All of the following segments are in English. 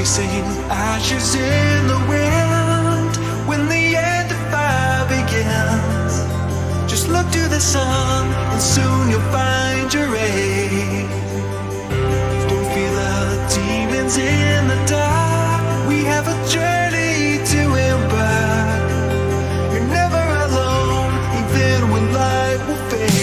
chasing ashes in the wind. When the end of fire begins, just look to the sun and soon you'll find your aid. Don't fear the demons in the dark, we have a journey to embark. You're never alone, even when light will fade.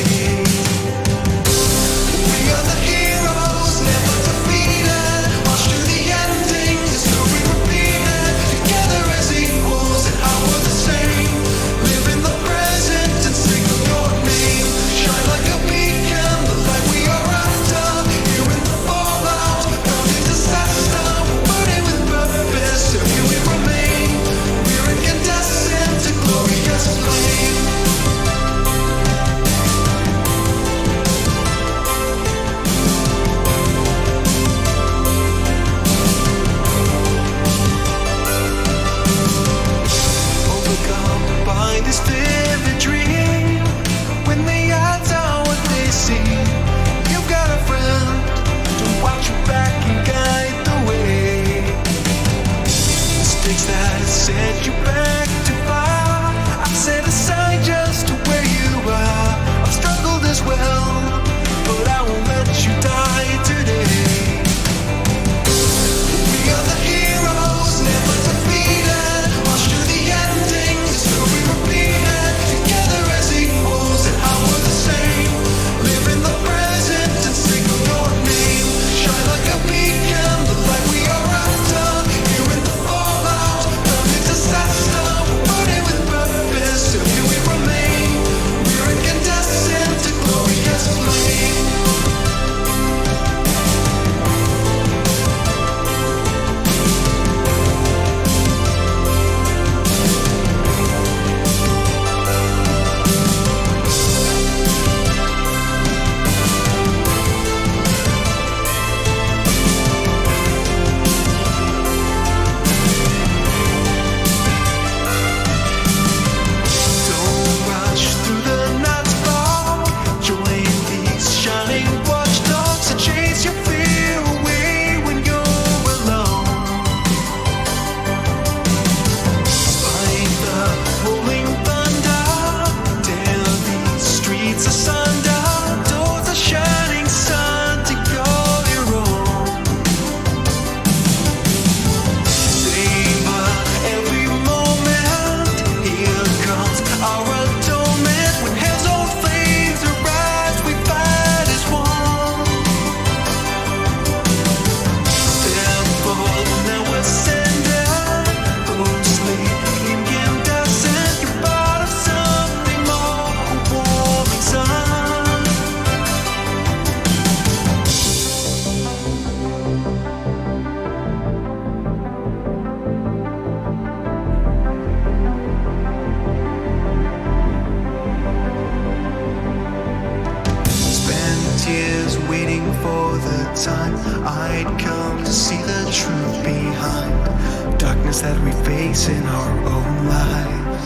That we face in our own lives.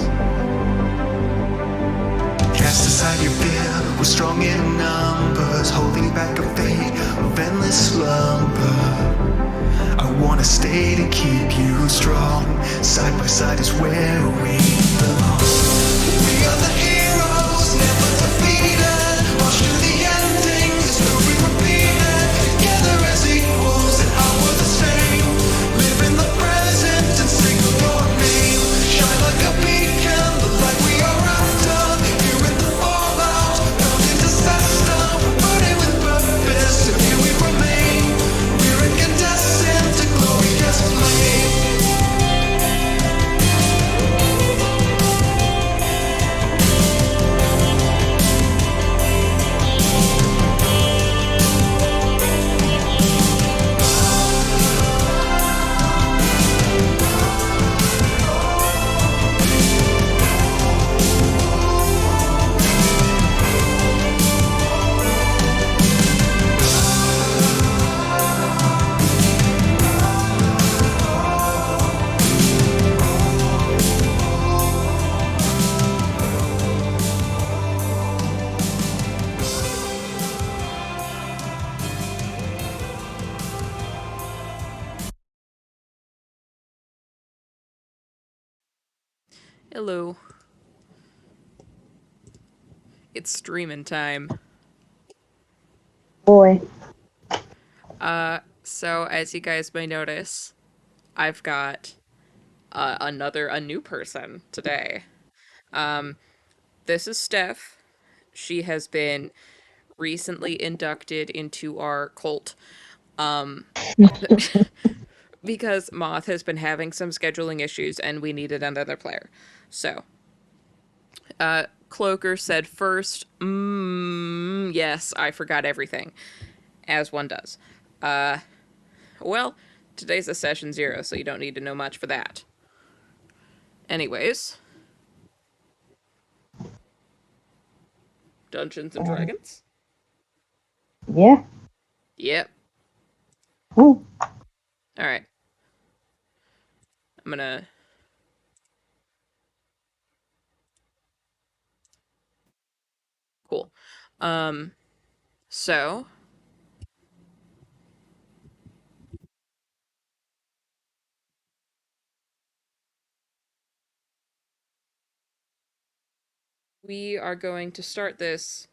Cast aside your fear, we're strong in numbers, holding back a fate of endless slumber. I wanna stay to keep you strong, side by side is where we belong. We are the heroes, never defeated, march to the ending, history repeated, together as equals and how we're the same, live in the present and sing your name, shine like a beacon, the light we are after, here in the fallout, bound in disaster, we're burning with purpose, and here we remain, we're incandescent, a glorious flame. Hello. It's streaming time. Boy. So as you guys may notice, I've got a new person today. This is Steph. She has been recently inducted into our cult because Moth has been having some scheduling issues and we needed another player. So, Cloaker said first, yes, I forgot everything, as one does. Well, today's a session 0, so you don't need to know much for that. Anyways, Dungeons and Um, Dragons? yeah. Yep. Ooh. Alright. I'm gonna. Cool. Um, so, we are going to start this,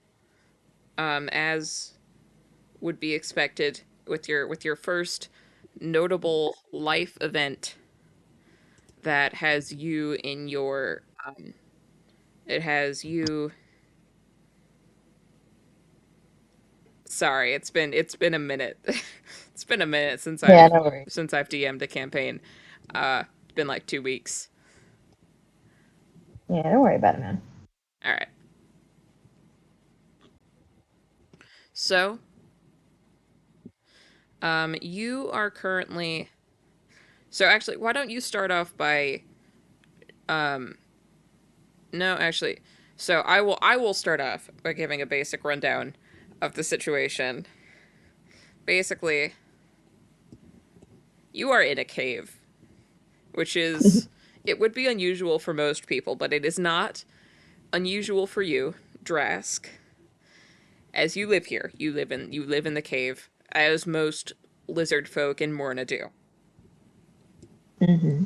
as would be expected, with your first notable life event that has you in your. It has you. Sorry, it's been a minute. It's been a minute Yeah, no worries. since I've DM'd a campaign. It's been like 2 weeks. Yeah, don't worry about it, man. All right. So, you are currently. So actually, why don't you start off by. No, actually. So I will start off by giving a basic rundown of the situation. Basically, you are in a cave, which is it would be unusual for most people, but it is not unusual for you, Drask, as you live here. You live in the cave, as most lizard folk in Morna do. hmm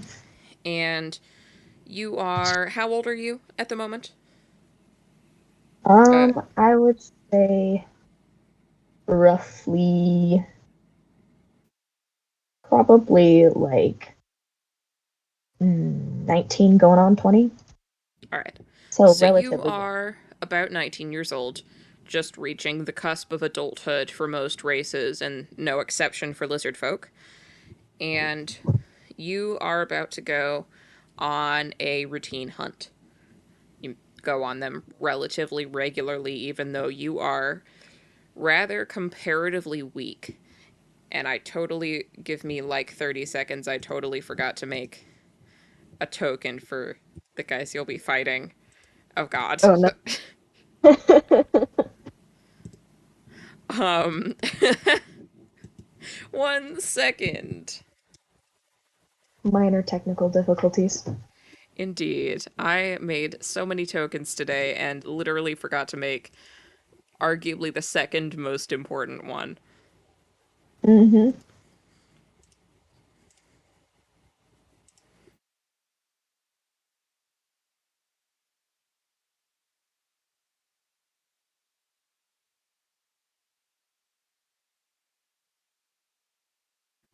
And you are how old are you at the moment? Uh I would say roughly, probably like 19 going on 20. all right. So So you relatively young. are about 19 years old, just reaching the cusp of adulthood for most races and no exception for lizard folk. And you are about to go on a routine hunt. You go on them relatively regularly, even though you are rather comparatively weak. And I totally give me like 30 seconds. I totally forgot to make a token for the guys you'll be fighting. Oh god. Oh, no. um 1 second. Minor technical difficulties. Indeed. I made so many tokens today and literally forgot to make arguably the second most important one. hmm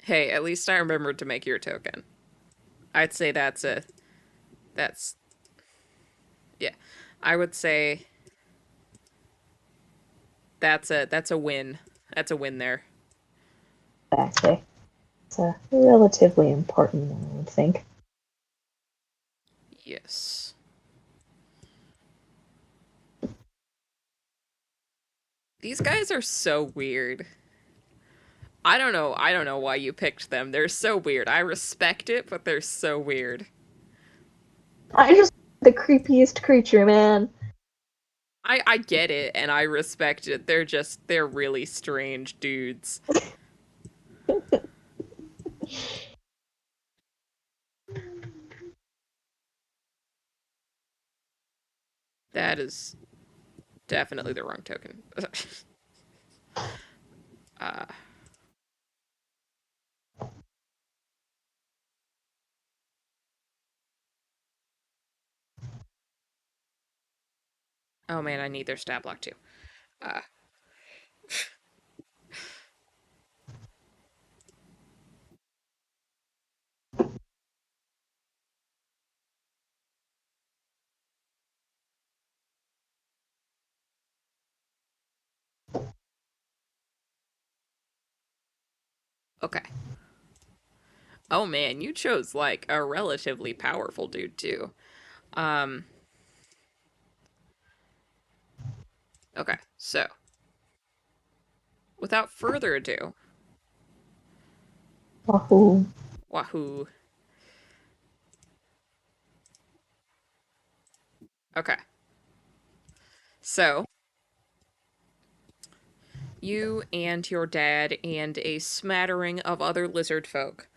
Hey, at least I remembered to make your token. I'd say that's yeah. I would say that's a win. That's a win there. Exactly. It's a relatively important one, I would think. Yes. These guys are so weird. I don't know why you picked them. They're so weird. I respect it, but they're so weird. I just the creepiest creature, man. I get it and I respect it. They're really strange dudes. That is definitely the wrong token. uh Oh man, I need their stat block too. Uh, okay. Oh man, you chose like a relatively powerful dude too. Um, okay, so without further ado, Wahoo. wahoo. Okay, so you and your dad and a smattering of other lizard folk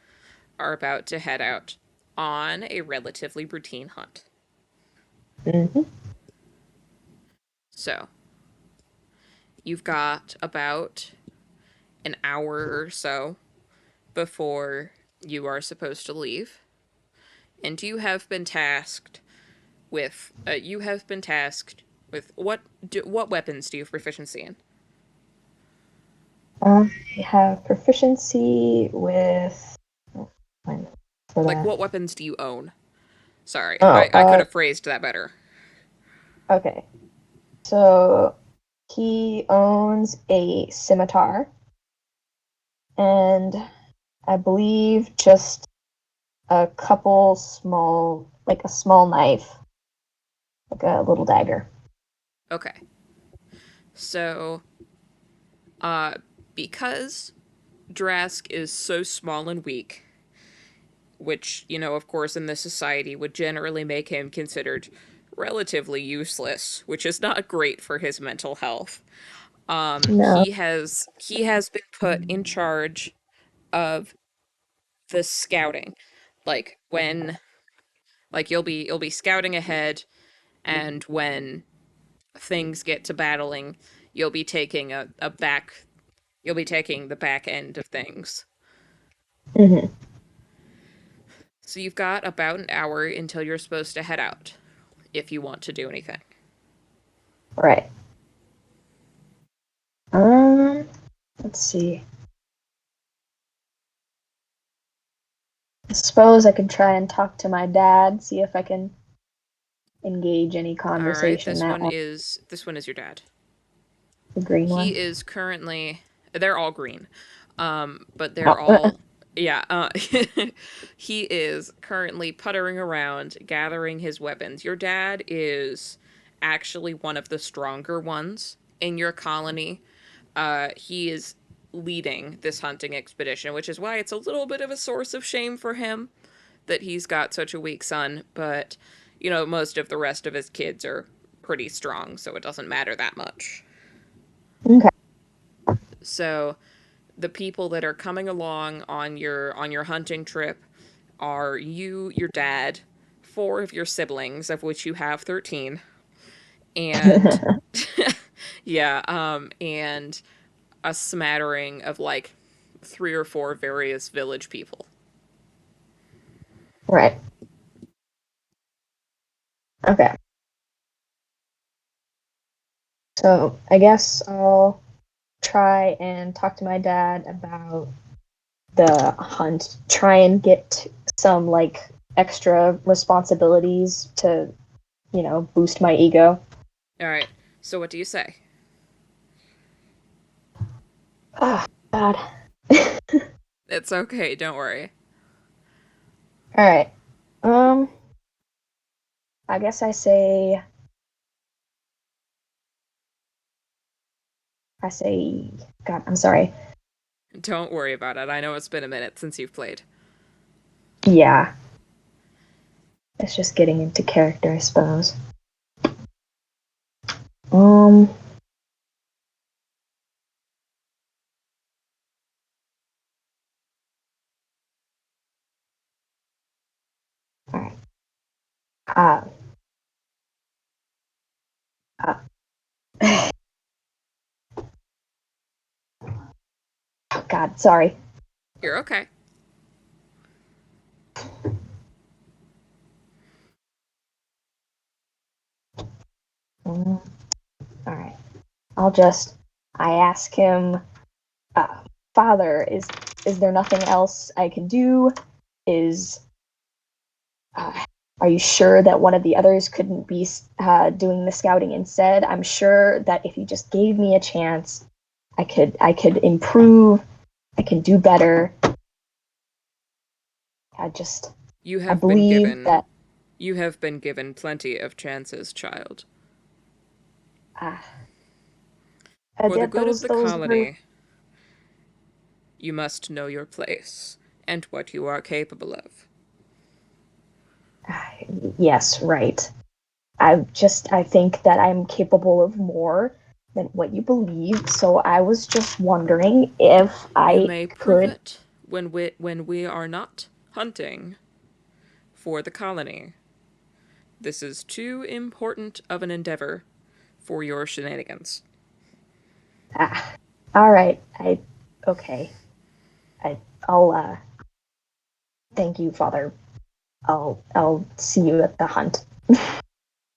are about to head out on a relatively routine hunt. Mm-hmm. So, you've got about an hour or so before you are supposed to leave, and you have been tasked with what weapons do you have proficiency in? I have proficiency with. Oh, fine. For Like, that. what weapons do you own? Sorry, Oh, I could have phrased that better. okay. So he owns a scimitar and I believe just a couple small, like a small knife, like a little dagger. Okay. So, uh, because Drask is so small and weak, which, of course, in this society would generally make him considered relatively useless, which is not great for his mental health. No. He has been put in charge of the scouting. Like when like you'll be scouting ahead, and when things get to battling, you'll be taking a back you'll be taking the back end of things. Mm-hmm. So you've got about an hour until you're supposed to head out if you want to do anything. Right. Um. Let's see. I suppose I could try and talk to my dad, see if I can engage any All right, conversation this that one way. is this one is your dad. The green one. He is currently they're all green. But they're Oh. all yeah, he is currently puttering around gathering his weapons. Your dad is actually one of the stronger ones in your colony. He is leading this hunting expedition, which is why it's a little bit of a source of shame for him that he's got such a weak son, but most of the rest of his kids are pretty strong, so it doesn't matter that much. Okay. So the people that are coming along on your hunting trip are you, your dad, four of your siblings, of which you have 13, and yeah, and a smattering of like three or four various village people. Right. Okay. So I guess I'll try and talk to my dad about the hunt. Try and get some like extra responsibilities to, boost my ego. All right. So what do you say? Oh, God. It's okay, don't worry. All right. Um, I guess I say, God, I'm sorry. Don't worry about it. I know it's been a minute since you've played. Yeah, it's just getting into character, I suppose. Um, all right. Uh, uh, oh, God, sorry. You're okay. Um, I ask him, uh, Father, is there nothing else I can do? Is uh, are you sure that one of the others couldn't be doing the scouting instead? I'm sure that if you just gave me a chance, I could improve. I can do better. I just You I have been believe given that you have been given plenty of chances, child. uh, For the that good of the those were colony, you must know your place and what you are capable of. uh, yes, right. I think that I'm capable of more than what you believe. So I was just wondering if You I may prove could. it when we are not hunting for the colony. This is too important of an endeavor for your shenanigans. Ah, all right. Okay. I I'll thank you, Father. I'll see you at the hunt.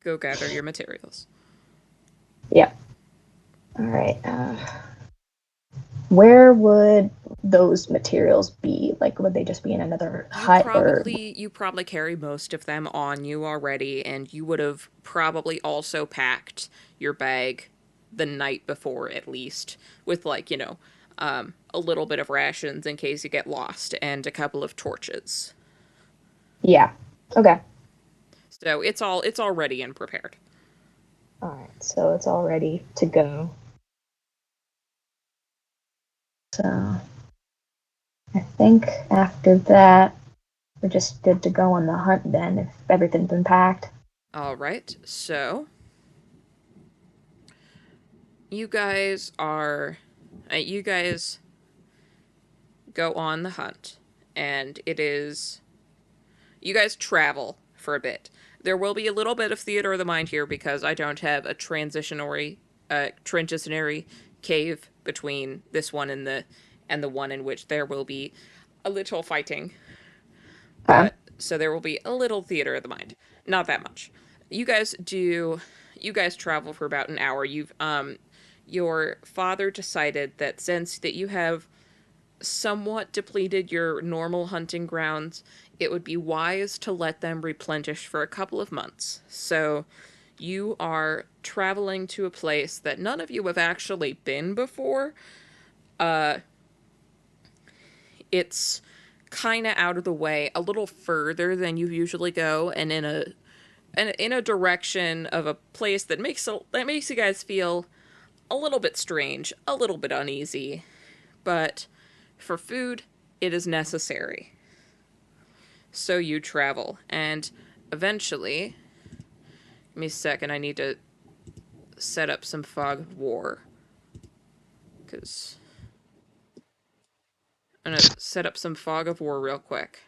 Go gather your materials. Yeah. All right. Where would those materials be? Like, would they just be in another hut or? You probably carry most of them on you already, and you would have probably also packed your bag the night before at least, with a little bit of rations in case you get lost and a couple of torches. Yeah. Okay. So it's all ready and prepared. All right. So it's all ready to go. So I think after that, we're just good to go on the hunt then, if everything's been packed. All right. So you guys are you guys go on the hunt, and it is you guys travel for a bit. There will be a little bit of theater of the mind here because I don't have a transitionary cave between this one and the one in which there will be a little fighting. Okay. But so there will be a little theater of the mind, not that much. You guys do. You guys travel for about an hour. Your father decided that since that you have somewhat depleted your normal hunting grounds, it would be wise to let them replenish for a couple of months. So you are traveling to a place that none of you have actually been before. Uh, it's kind of out of the way, a little further than you usually go, and in a direction of a place that makes you guys feel a little bit strange, a little bit uneasy, but for food, it is necessary. So you travel, and eventually, give me a second, I need to set up some fog of war, because I'm gonna set up some fog of war real quick.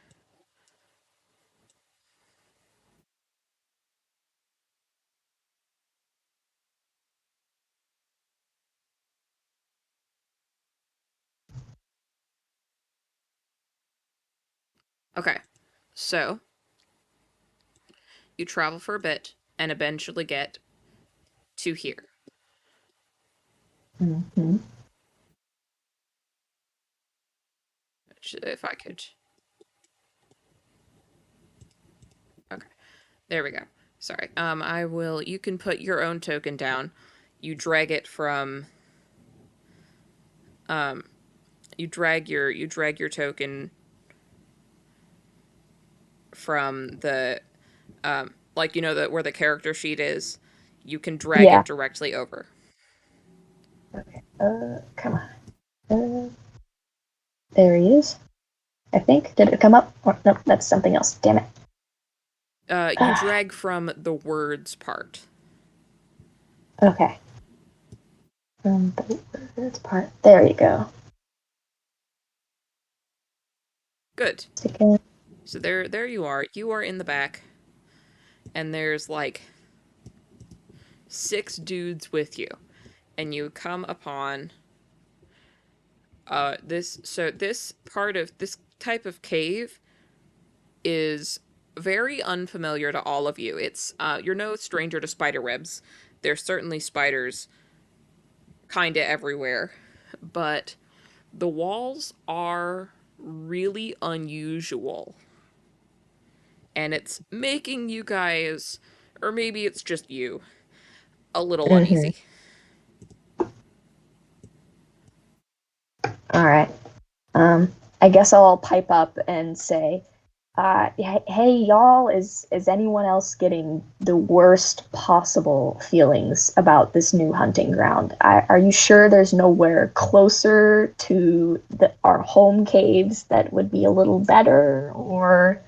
Okay, so you travel for a bit and eventually get to here. Mm-hmm. If I could. Okay, there we go. Sorry. I will. You can put your own token down. You drag it from. Um, you drag your token from the like the where the character sheet is. You can drag Yeah. it directly over. Okay. Come on. There he is. I think. Did it come up? Or, no, that's something else. Damn it. You drag from the words part. Okay. The words part. There you go. Good. Again. So there you are. You are in the back, and there's like 6 dudes with you, and you come upon this. So this part of this type of cave is very unfamiliar to all of you. It's you're no stranger to spider webs. There's certainly spiders kinda everywhere, but the walls are really unusual. And it's making you guys, or maybe it's just you, a little Mm-hmm. uneasy. All right. I guess I'll pipe up and say, hey y'all, is anyone else getting the worst possible feelings about this new hunting ground? Are you sure there's nowhere closer to our home caves that would be a little better? Or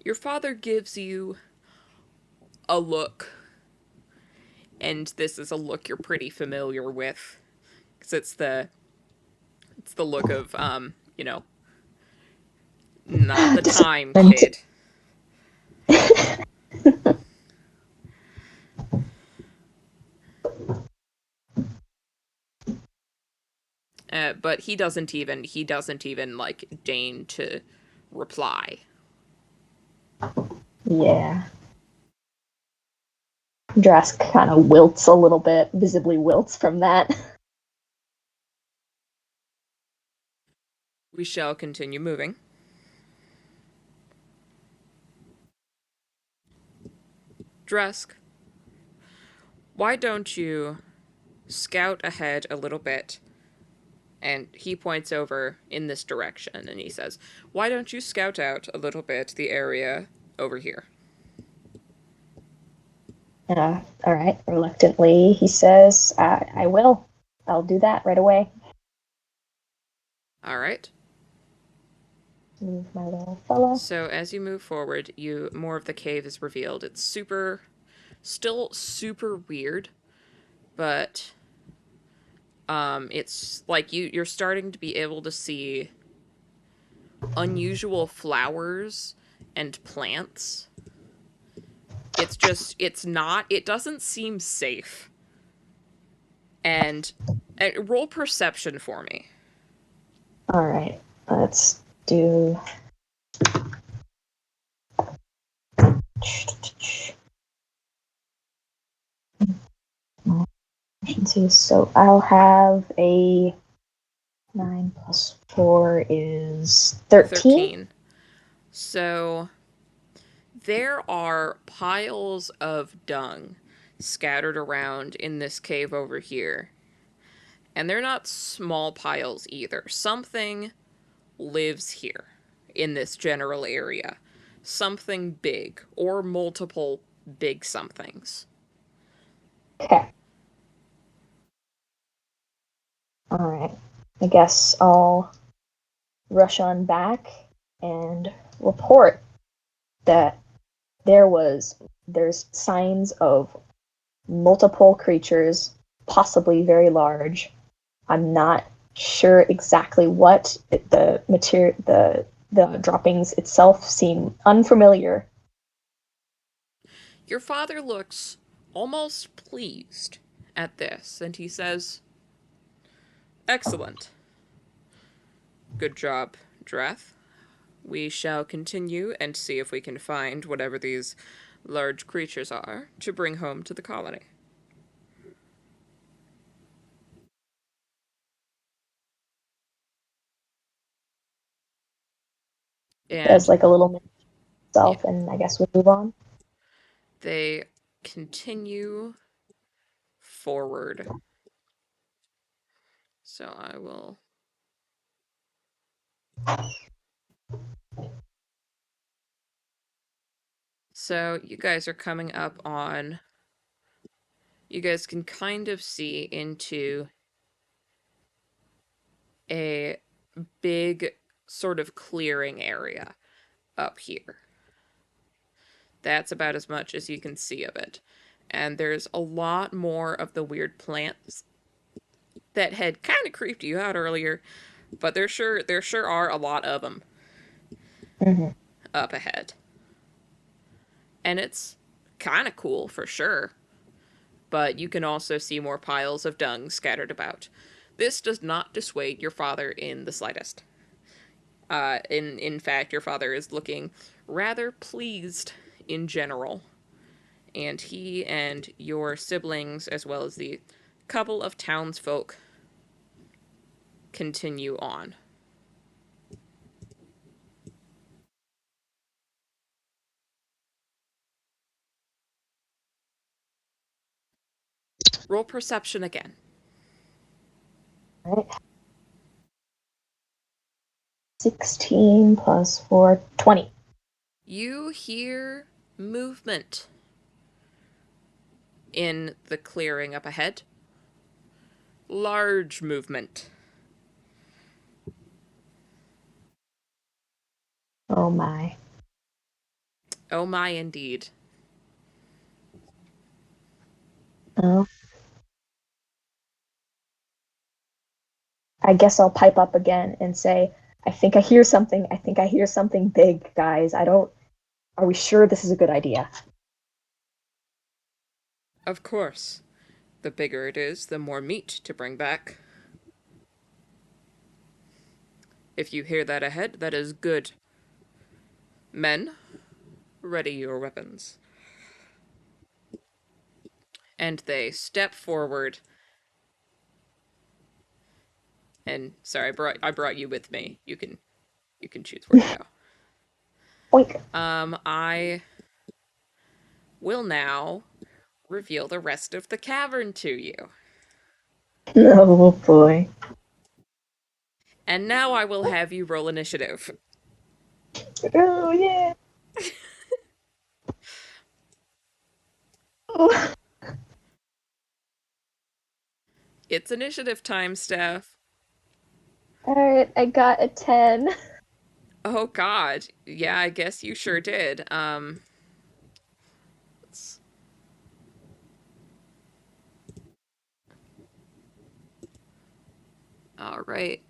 Your father gives you a look, and this is a look you're pretty familiar with, because it's the look of not the time disappointment? kid. But he doesn't even like deign to reply. Yeah. Drask kind of wilts a little bit, visibly wilts from that. We shall continue moving. Drask, why don't you scout ahead a little bit? And he points over in this direction and he says, why don't you scout out a little bit the area over here? All right. Reluctantly, he says, I will. I'll do that right away. All right. Move my little fella. So as you move forward, more of the cave is revealed. It's still super weird, but it's like you're starting to be able to see unusual flowers and plants. It doesn't seem safe. And roll perception for me. All right. Let's do. So I'll have a 9 plus 4 is 13. 13. So there are piles of dung scattered around in this cave over here. And they're not small piles either. Something lives here in this general area. Something big, or multiple big somethings. Okay. All right. I guess I'll rush on back and report that there's signs of multiple creatures, possibly very large. I'm not sure exactly what the material, the droppings itself seem unfamiliar. Your father looks almost pleased at this, and he says, excellent. Good job, Drath. We shall continue and see if we can find whatever these large creatures are to bring home to the colony. As And like a little minute yeah, itself, and I guess we move on. they continue forward. So I will. So you guys are coming up on. You guys can kind of see into a big sort of clearing area up here. That's about as much as you can see of it. And there's a lot more of the weird plants that had kind of creeped you out earlier, but there sure are a lot of them Mm-hmm. up ahead. And it's kind of cool for sure. But you can also see more piles of dung scattered about. This does not dissuade your father in the slightest. In fact, your father is looking rather pleased in general, and he and your siblings, as well as the couple of townsfolk, continue on. Roll perception again. Right. 16 plus 4, 20. You hear movement in the clearing up ahead. Large movement. Oh my. Oh my, indeed. Oh. I guess I'll pipe up again and say, I think I hear something. I think I hear something big, guys. Are we sure this is a good idea? Of course. The bigger it is, the more meat to bring back. If you hear that ahead, that is good. Men, ready your weapons. And they step forward. And sorry, I brought you with me. You can choose where to Oink. go. I will now reveal the rest of the cavern to you. Oh boy. And now I will have you roll initiative. Oh yeah. Oh. It's initiative time, Steph. Alright, I got a 10. Oh god. Yeah, I guess you sure did. All right.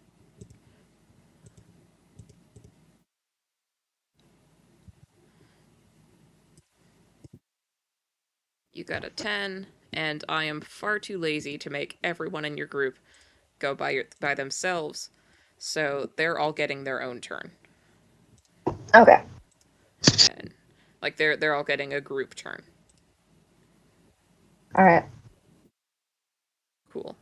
You got a 10, and I am far too lazy to make everyone in your group go by themselves. So they're all getting their own turn. Okay. And like they're all getting a group turn. Alright. Cool.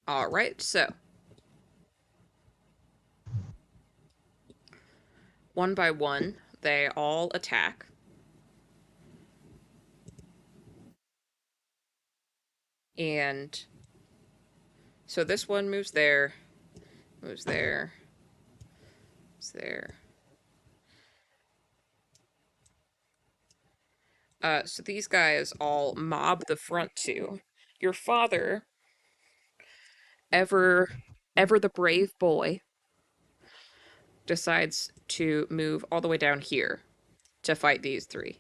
All right. So, one by one, they all attack. And so this one moves there, moves there, moves there. So these guys all mob the front two. Your father, ever ever the brave boy, decides to move all the way down here to fight these three.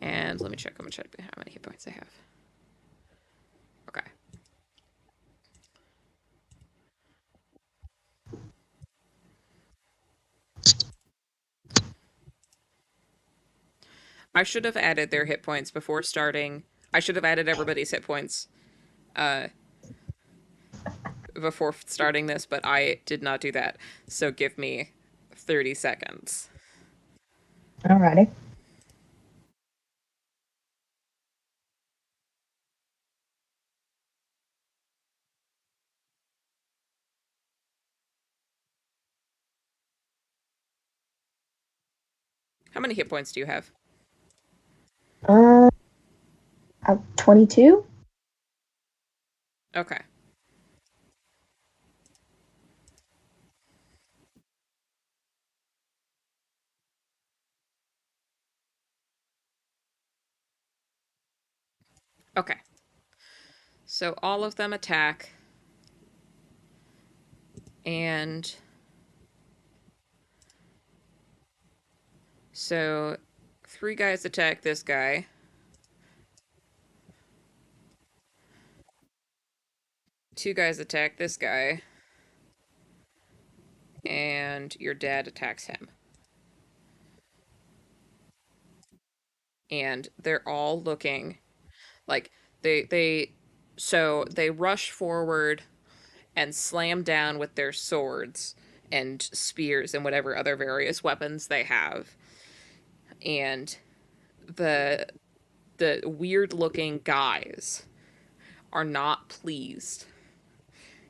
And let me check how many hit points I have. Okay. I should have added their hit points before starting. I should have added everybody's hit points uh, before starting this, but I did not do that. So give me 30 seconds. Alrighty. How many hit points do you have? Uh, 22? Okay. Okay. So all of them attack. And so 3 guys attack this guy. 2 guys attack this guy. And your dad attacks him. And they're all looking Like they rush forward and slam down with their swords and spears and whatever other various weapons they have. And the the weird looking guys are not pleased.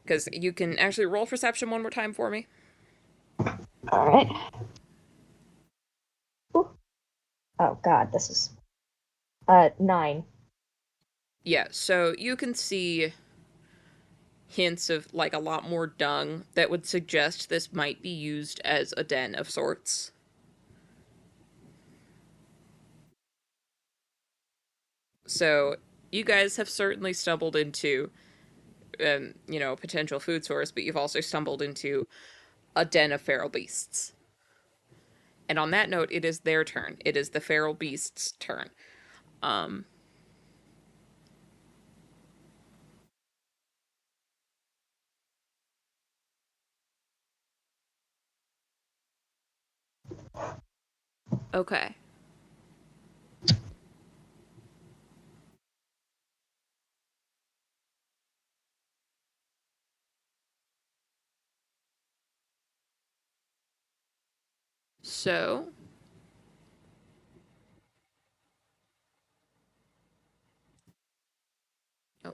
Because you can actually roll perception one more time for me. All right. Ooh. Oh God, this is 9. Yeah, so you can see hints of like a lot more dung that would suggest this might be used as a den of sorts. So you guys have certainly stumbled into, potential food source, but you've also stumbled into a den of feral beasts. And on that note, it is their turn. It is the feral beasts' turn. Um, okay. So, oh,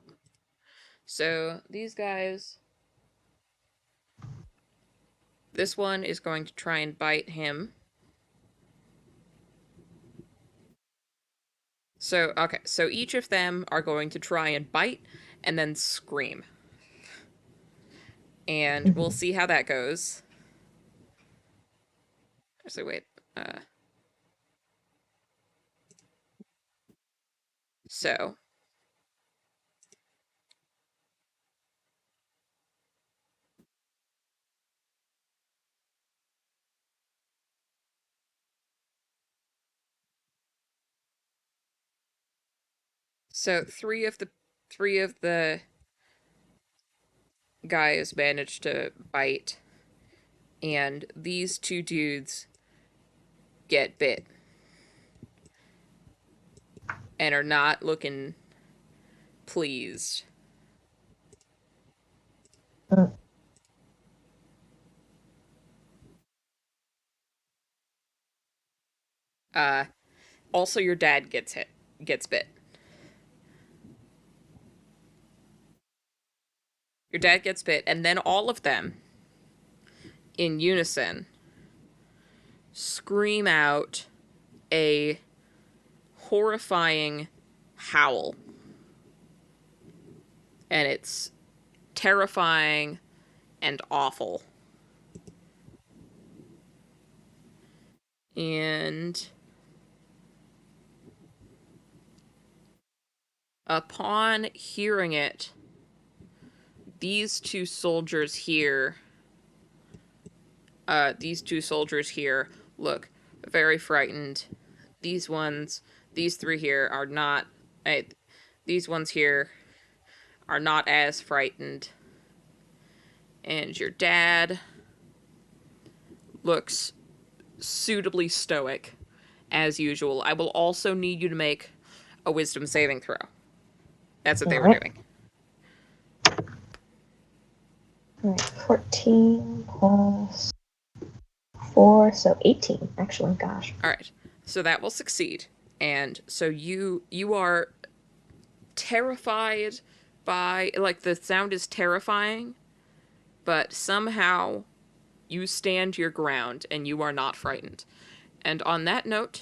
so these guys, this one is going to try and bite him. So, okay, so each of them are going to try and bite and then scream. And we'll see how that goes. So, wait. Uh, so, so three of the guys managed to bite, and these two dudes get bit and are not looking pleased. Mm. Uh, Also, your dad gets bit. Your dad gets bit, and then all of them, in unison, scream out a horrifying howl. And it's terrifying and awful. And upon hearing it, these two soldiers here, look very frightened. These ones, these three here are not. Uh, these ones here are not as frightened. And your dad looks suitably stoic, as usual. I will also need you to make a wisdom saving throw. That's what All they were right. doing. All right. 14 plus 4, so 18. Actually, gosh. All right. So that will succeed. And so you are terrified by, like, the sound is terrifying, but somehow you stand your ground and you are not frightened. And on that note,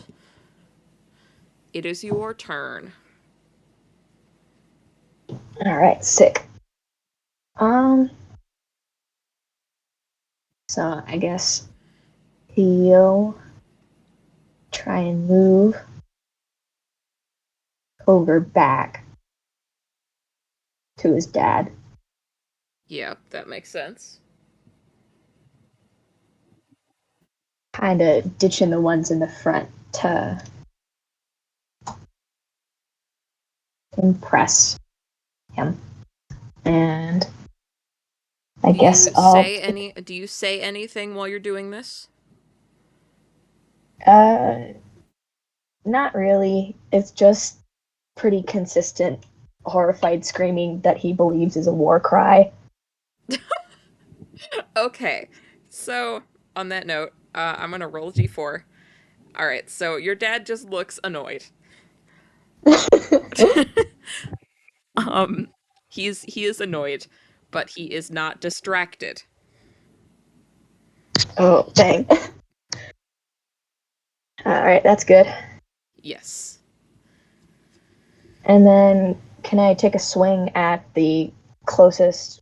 it is your turn. All right. Sick. Um. So I guess he'll try and move over back to his dad. Yeah, that makes sense. Kind of ditching the ones in the front to impress him. And I guess I'll. Do you say anything while you're doing this? Uh, Not really. It's just pretty consistent, horrified screaming that he believes is a war cry. Okay, so on that note, I'm gonna roll a d4. All right, so your dad just looks annoyed. um, he is annoyed, but he is not distracted. Oh, dang. Alright, that's good. Yes, And then, can I take a swing at the closest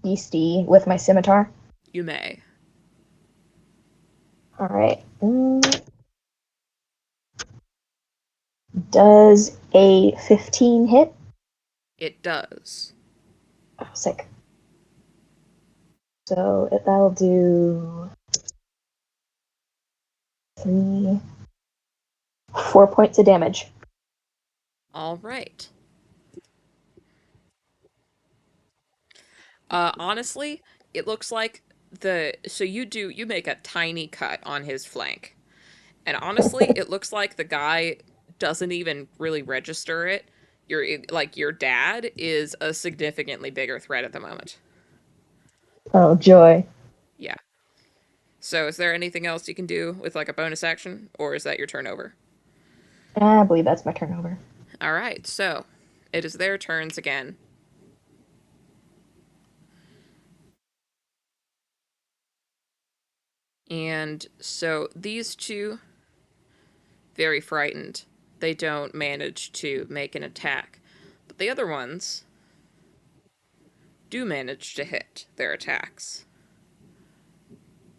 beastie with my scimitar? you may. Alright. Does a 15 hit? It does. Oh, sick. So that'll do 4 points of damage. All right. Honestly, it looks like you make a tiny cut on his flank. And honestly, it looks like the guy doesn't even really register it. Your dad is a significantly bigger threat at the moment. Oh, joy. Yeah. So is there anything else you can do with like a bonus action, or is that your turnover? I believe that's my turnover. All right. So it is their turns again. And so these two, very frightened, they don't manage to make an attack. But the other ones do manage to hit their attacks.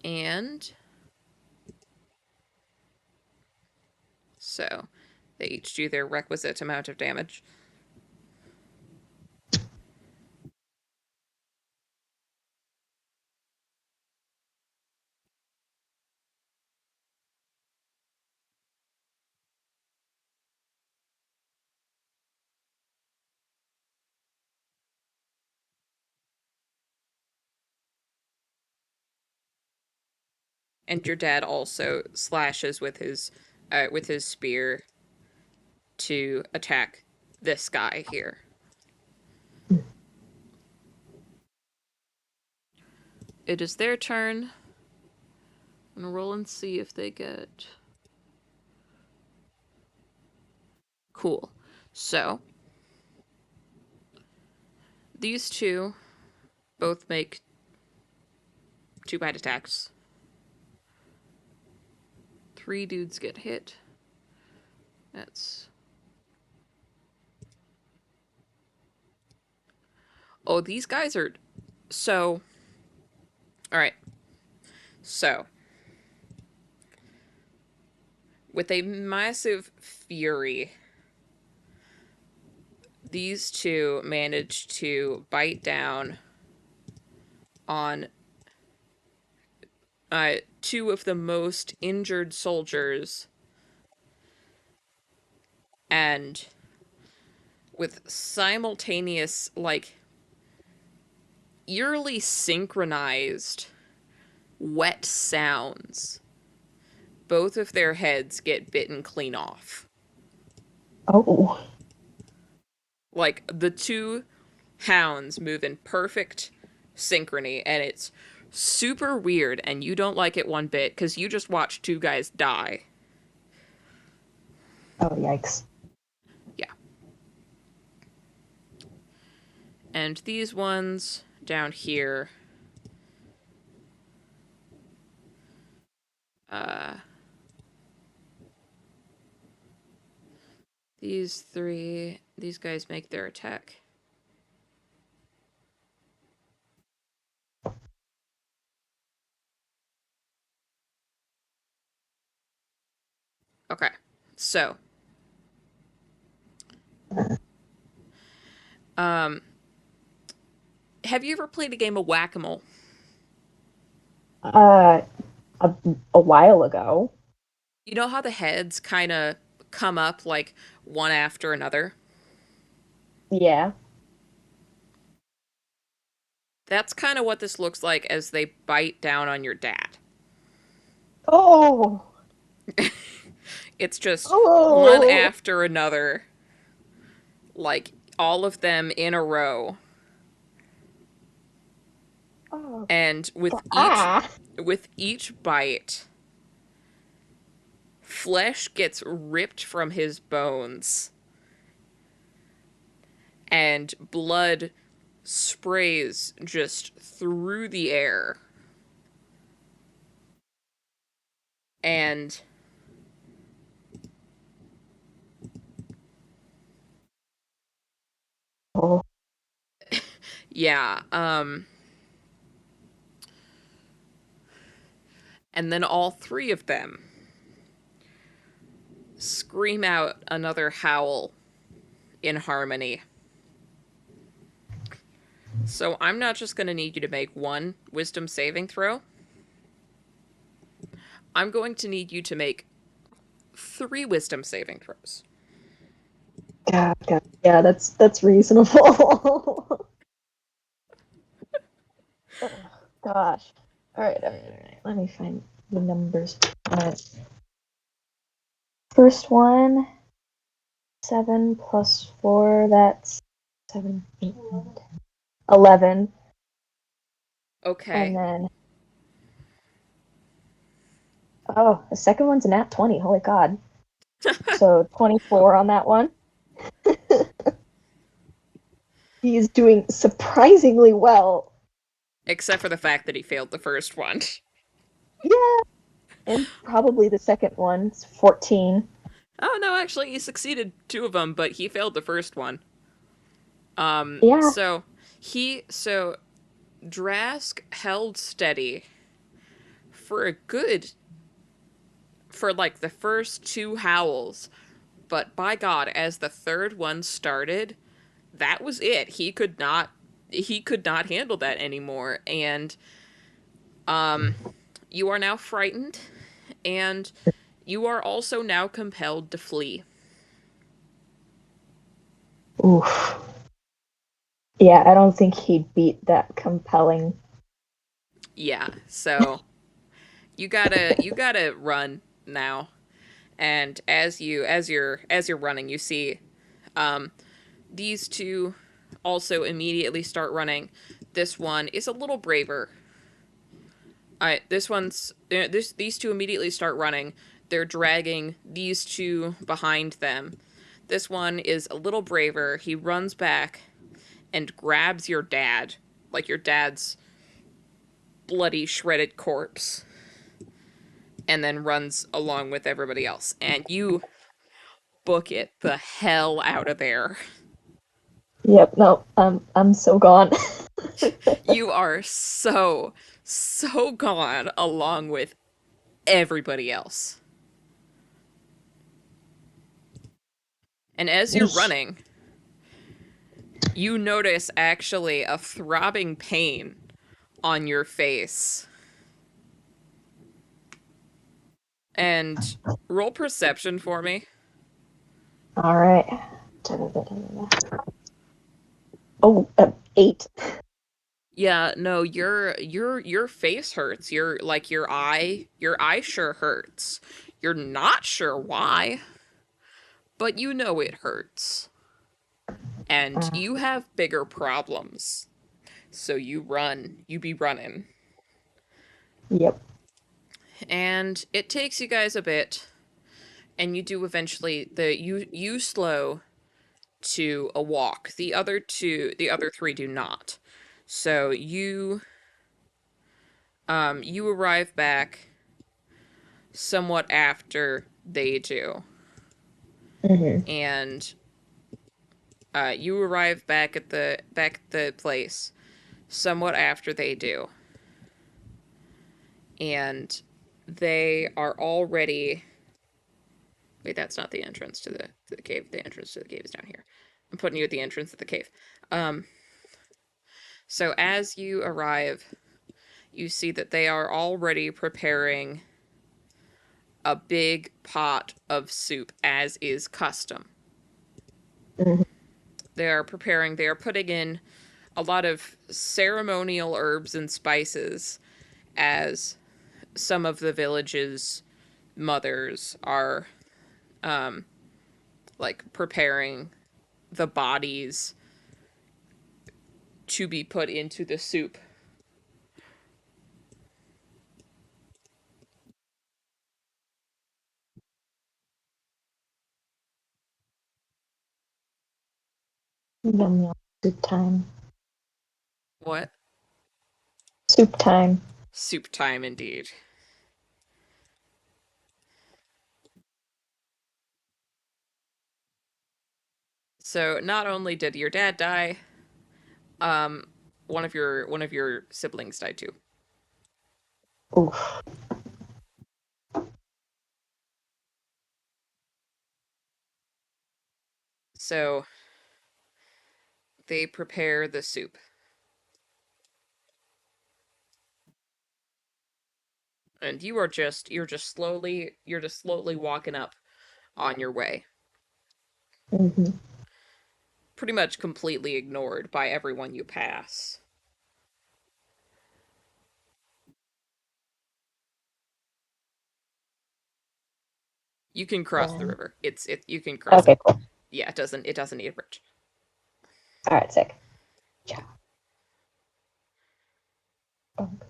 And so they each do their requisite amount of damage. And your dad also slashes with his spear to attack this guy here. It is their turn. I'm gonna roll and see if they get. Cool. So these two both make 2 bite attacks. 3 dudes get hit. That's. Oh, these guys are. So. Alright. So. With a massive fury, these two manage to bite down on 2 of the most injured soldiers, and with simultaneous, like, eerily synchronized wet sounds, both of their heads get bitten clean off. Oh. Like, the 2 hounds move in perfect synchrony, and it's super weird, and you don't like it one bit because you just watched 2 guys die. Oh, yikes. Yeah. And these ones down here, these guys make their attack. Okay, so have you ever played a game of whack-a-mole? Uh, a while ago. You know how the heads kind of come up like one after another? Yeah. That's kind of what this looks like as they bite down on your dad. Oh. It's just one Oh. after another. like all of them in a row, Oh, and ah! with each bite, flesh gets ripped from his bones and blood sprays just through the air. And Oh, yeah, and then all three of them scream out another howl in harmony. So I'm not just going to need you to make one wisdom saving throw. I'm going to need you to make 3 wisdom saving throws. God. Yeah, that's reasonable. Oh, gosh. All right. Let me find the numbers. First one, 7 plus 4, that's 7, 8, 9, 10, 11. And Okay. then, oh, the second one's a nat 20. Holy God. So 24 on that one. He is doing surprisingly well. Except for the fact that he failed the first one. Yeah. And probably the second one's 14. Oh no, actually he succeeded 2 of them, but he failed the first one. Yeah. So so Drask held steady for a good for like the first 2 howls, but by God, as the third one started, that was it. He could not handle that anymore, and you are now frightened, and you are also now compelled to flee. Oof. Yeah, I don't think he'd beat that compelling. Yeah, so you gotta run now. And as you're running, you see these two also immediately start running. This one is a little braver. This one's these two immediately start running. They're dragging these two behind them. This one is a little braver. He runs back and grabs your dad, like your dad's bloody shredded corpse, and then runs along with everybody else. And you book it the hell out of there. Yep, no, I'm so gone. You are so gone along with everybody else. And as you're Yeesh. running, you notice actually a throbbing pain on your face. And roll perception for me. All right. Oh, 8. Yeah, no, your face hurts. Your eye sure hurts. You're not sure why, but you know it hurts. And you have bigger problems. So you run. You be running. Yep. And it takes you guys a bit, and you do eventually you slow to a walk. The other three do not. So you arrive back somewhat after they do. Mm-hmm. And you arrive back at the place somewhat after they do. And they are already. Wait, that's not the entrance to the cave. The entrance to the cave is down here. I'm putting you at the entrance of the cave. Um, so as you arrive, you see that they are already preparing a big pot of soup, as is custom. Mm-hmm. They are putting in a lot of ceremonial herbs and spices as some of the village's mothers are like preparing the bodies to be put into the soup. Yum yum. Soup time. What? Soup time. Soup time indeed. So not only did your dad die, um, one of your siblings died too. Oof. So they prepare the soup, and you're just slowly walking up on your way, Hmm. pretty much completely ignored by everyone you pass. You can cross the Then. river. You can cross Okay, it. cool. Yeah, it doesn't need a bridge. All right, sick. Ciao. Bonk.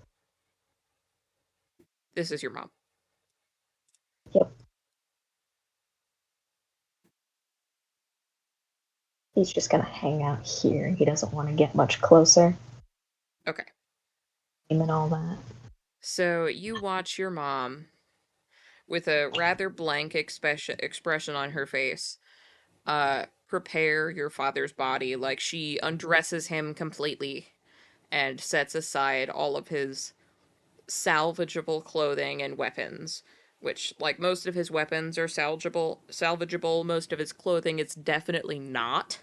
This is your mom. Yep. He's just gonna hang out here. He doesn't want to get much closer. Okay. And all that. So you watch your mom with a rather blank expression on her face, prepare your father's body. Like, she undresses him completely and sets aside all of his salvageable clothing and weapons, which, like, most of his weapons are salvageable. Most of his clothing it's definitely not.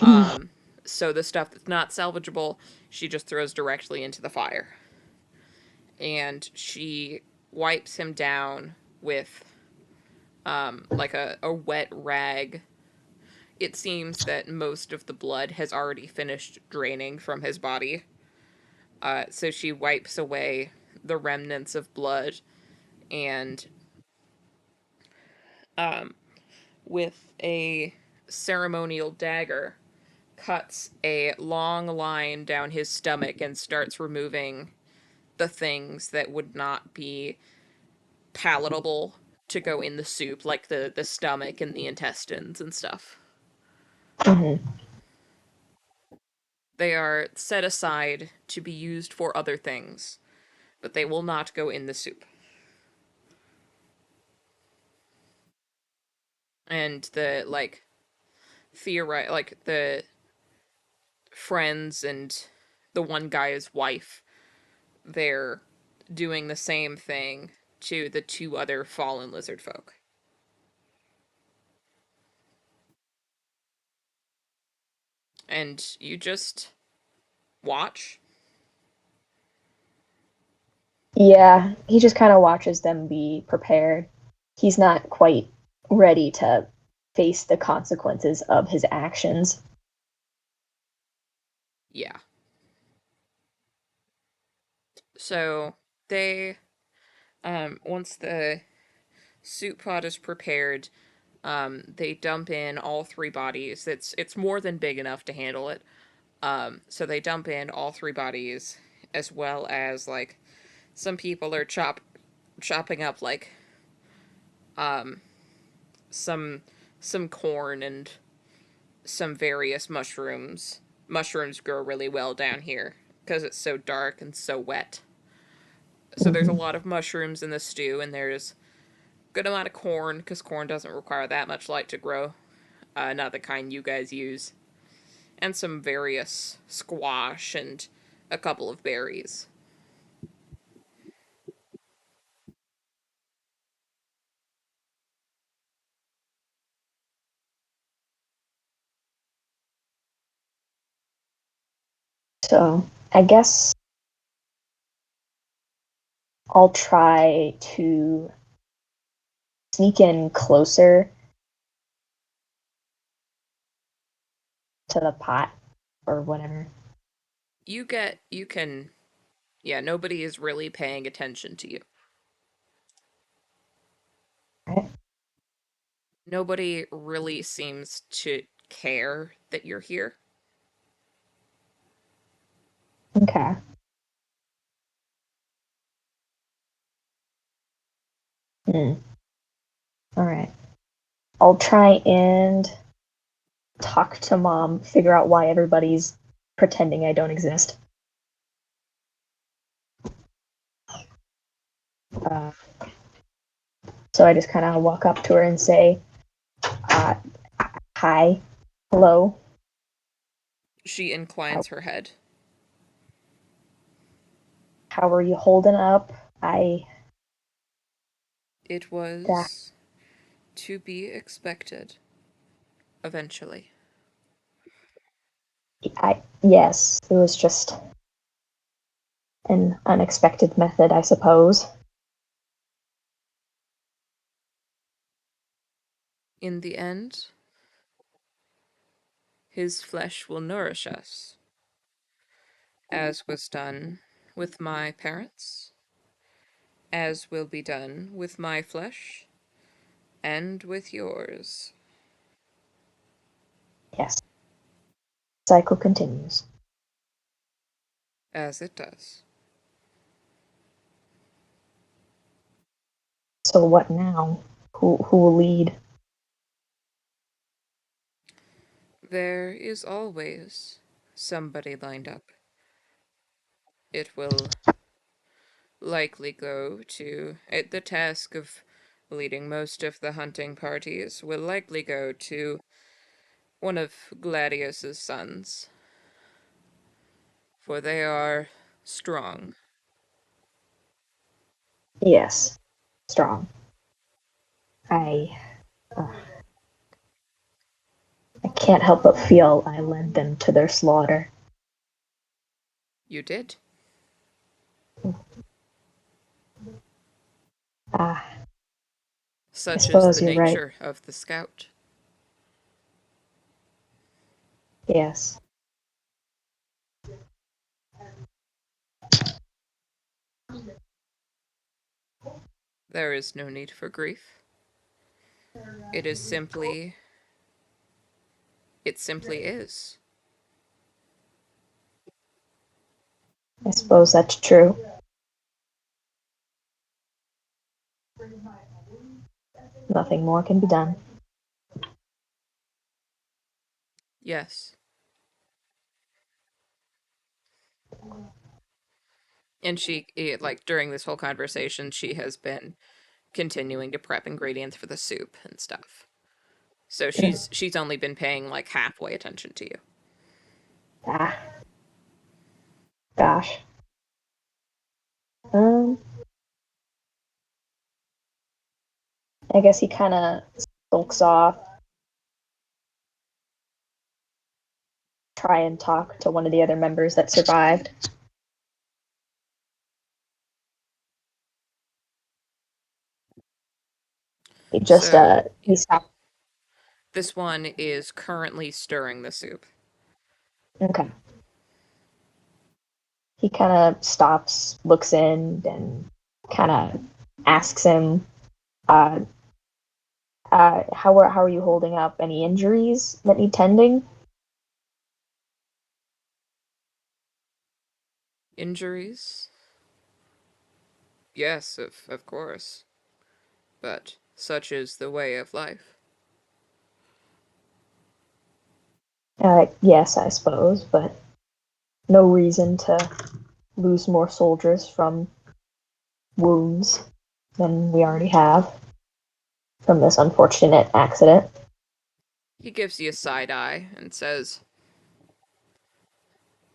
Um so the stuff that's not salvageable, she just throws directly into the fire. And she wipes him down with like a wet rag. It seems that most of the blood has already finished draining from his body. So she wipes away the remnants of blood and, um, with a ceremonial dagger, cuts a long line down his stomach and starts removing the things that would not be palatable to go in the soup, like the stomach and the intestines and stuff. Hmm. They are set aside to be used for other things, but they will not go in the soup. And the the friends and the one guy's wife, they're doing the same thing to the two other fallen lizard folk. And you just watch. Yeah, he just kind of watches them be prepared. He's not quite ready to face the consequences of his actions. Yeah. So they, once the soup pot is prepared, they dump in all three bodies. It's more than big enough to handle it. So they dump in all three bodies, as well as, like, some people are chopping up, like, um some some corn and some various mushrooms. Mushrooms grow really well down here because it's so dark and so wet. So there's a Hmm. lot of mushrooms in the stew, and there's good amount of corn because corn doesn't require that much light to grow. Not the kind you guys use, and some various squash and a couple of berries. So I guess I'll try to sneak in closer to the pot or whatever. You can, yeah, nobody is really paying attention to you. Right? Nobody really seems to care that you're here. Okay. Hmm. All right. I'll try and talk to Mom, figure out why everybody's pretending I don't exist. Uh, so I just kind of walk up to her and say, uh, "Hi, hello." She inclines her head. How are you holding up? I It was to be expected. Eventually. yes, it was just an unexpected method, I suppose. In the end, his flesh will nourish us, as was done with my parents, as will be done with my flesh, and with yours. Yes. Cycle continues. As it does. So what now? Who will lead? There is always somebody lined up. It will likely go to. The task of leading most of the hunting parties will likely go to one of Gladius's sons, for they are strong. Yes. Strong. I I can't help but feel I led them to their slaughter. You did. Ah, I Such is the suppose you're right. nature of the scout. Yes. There is no need for grief. It is simply. It simply is. I suppose that's true. Nothing more can be done. Yes. And like, during this whole conversation, she has been continuing to prep ingredients for the soup and stuff. So she's only been paying like halfway attention to you. Ah, gosh. Um, I guess he kind of sulks off. Try and talk to one of the other members that survived. He just So he stopped. this one is currently stirring the soup. Okay. He kind of stops, looks in, and kind of asks him, uh, how are you holding up? Any injuries that need tending?" Injuries? Yes, of course. But such is the way of life. Yes, I suppose, but no reason to lose more soldiers from wounds than we already have from this unfortunate accident. He gives you a side eye and says,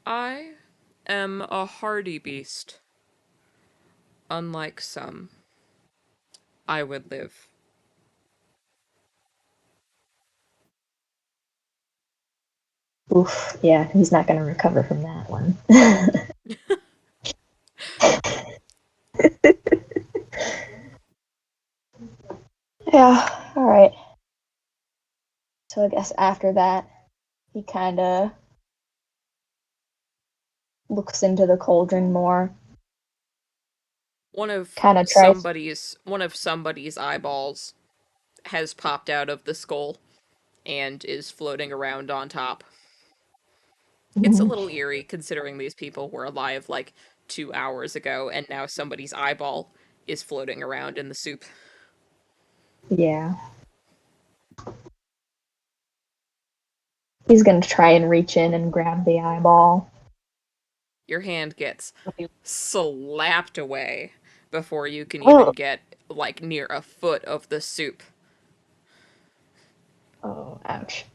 I am a hardy beast. Unlike some, I would live. Oof, yeah, he's not going to recover from that one. Yeah, alright. So I guess after that, he kind of looks into the cauldron more. Kind of tries. One of somebody's eyeballs has popped out of the skull and is floating around on top. It's a Mhm. little eerie considering these people were alive like 2 hours ago, and now somebody's eyeball is floating around in the soup. Yeah. He's gonna try and reach in and grab the eyeball. Your hand gets slapped away before you can even Oh, get like near a foot of the soup. oh, ouch.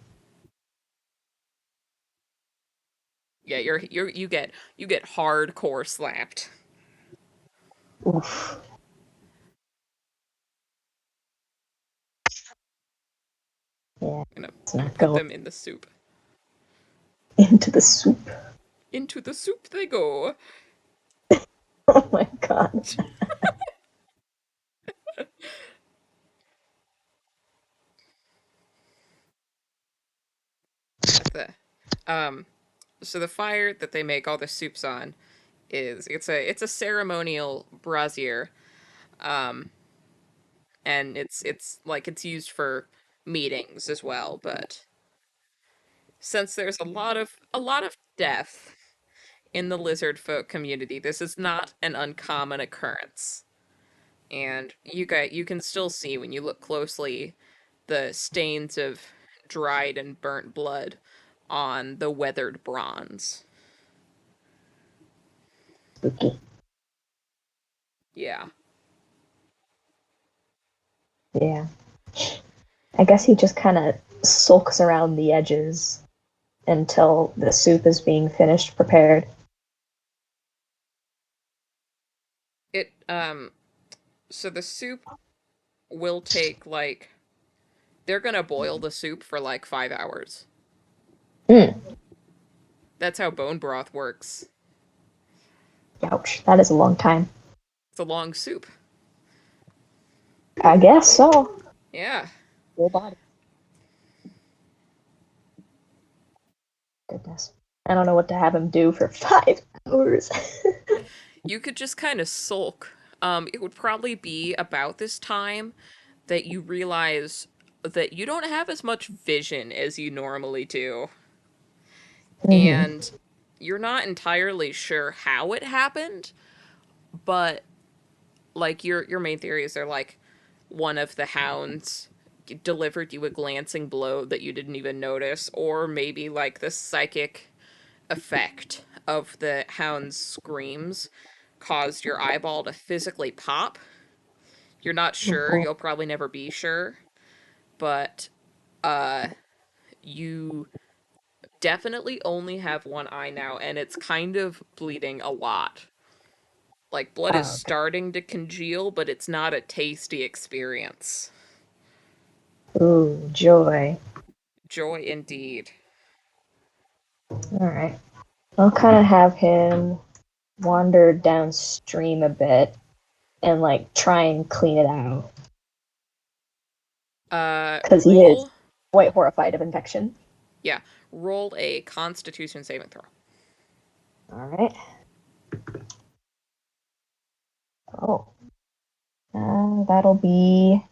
Yeah, you get hardcore slapped. Oof. Yeah, it's Gonna not put going them in the soup. into the soup. Into the soup they go. Oh my god. The um so the fire that they make all the soups on is it's a ceremonial brazier. Um and it's like it's used for meetings as well, but since there's a lot of death in the lizard folk community, this is not an uncommon occurrence. And you can still see when you look closely the stains of dried and burnt blood on the weathered bronze. Spooky. Yeah. Yeah. I guess he just kind of sulks around the edges until the soup is being finished prepared. It so the soup will take like they're gonna boil the soup for like 5 hours. Mm. That's how bone broth works. Ouch. That is a long time. It's a long soup. I guess so. Yeah. Full body. Goodness. I don't know what to have him do for 5 hours. You could just kind of sulk. It would probably be about this time that you realize that you don't have as much vision as you normally do. Mm-hmm. And you're not entirely sure how it happened, but like your main theory is they're like one of the hounds delivered you a glancing blow that you didn't even notice, or maybe like the psychic effect of the hound's screams caused your eyeball to physically pop. You're not sure, Oh, you'll probably never be sure, but uh you definitely only have one eye now, and it's kind of bleeding a lot. Like blood is okay. starting to congeal, but it's not a tasty experience. Ooh, joy. Joy indeed. Alright. I'll kind of have him wander downstream a bit and, like, try and clean it out. Because he is Roll, quite horrified of infection. yeah, roll a Constitution saving throw. Alright. Oh. That'll be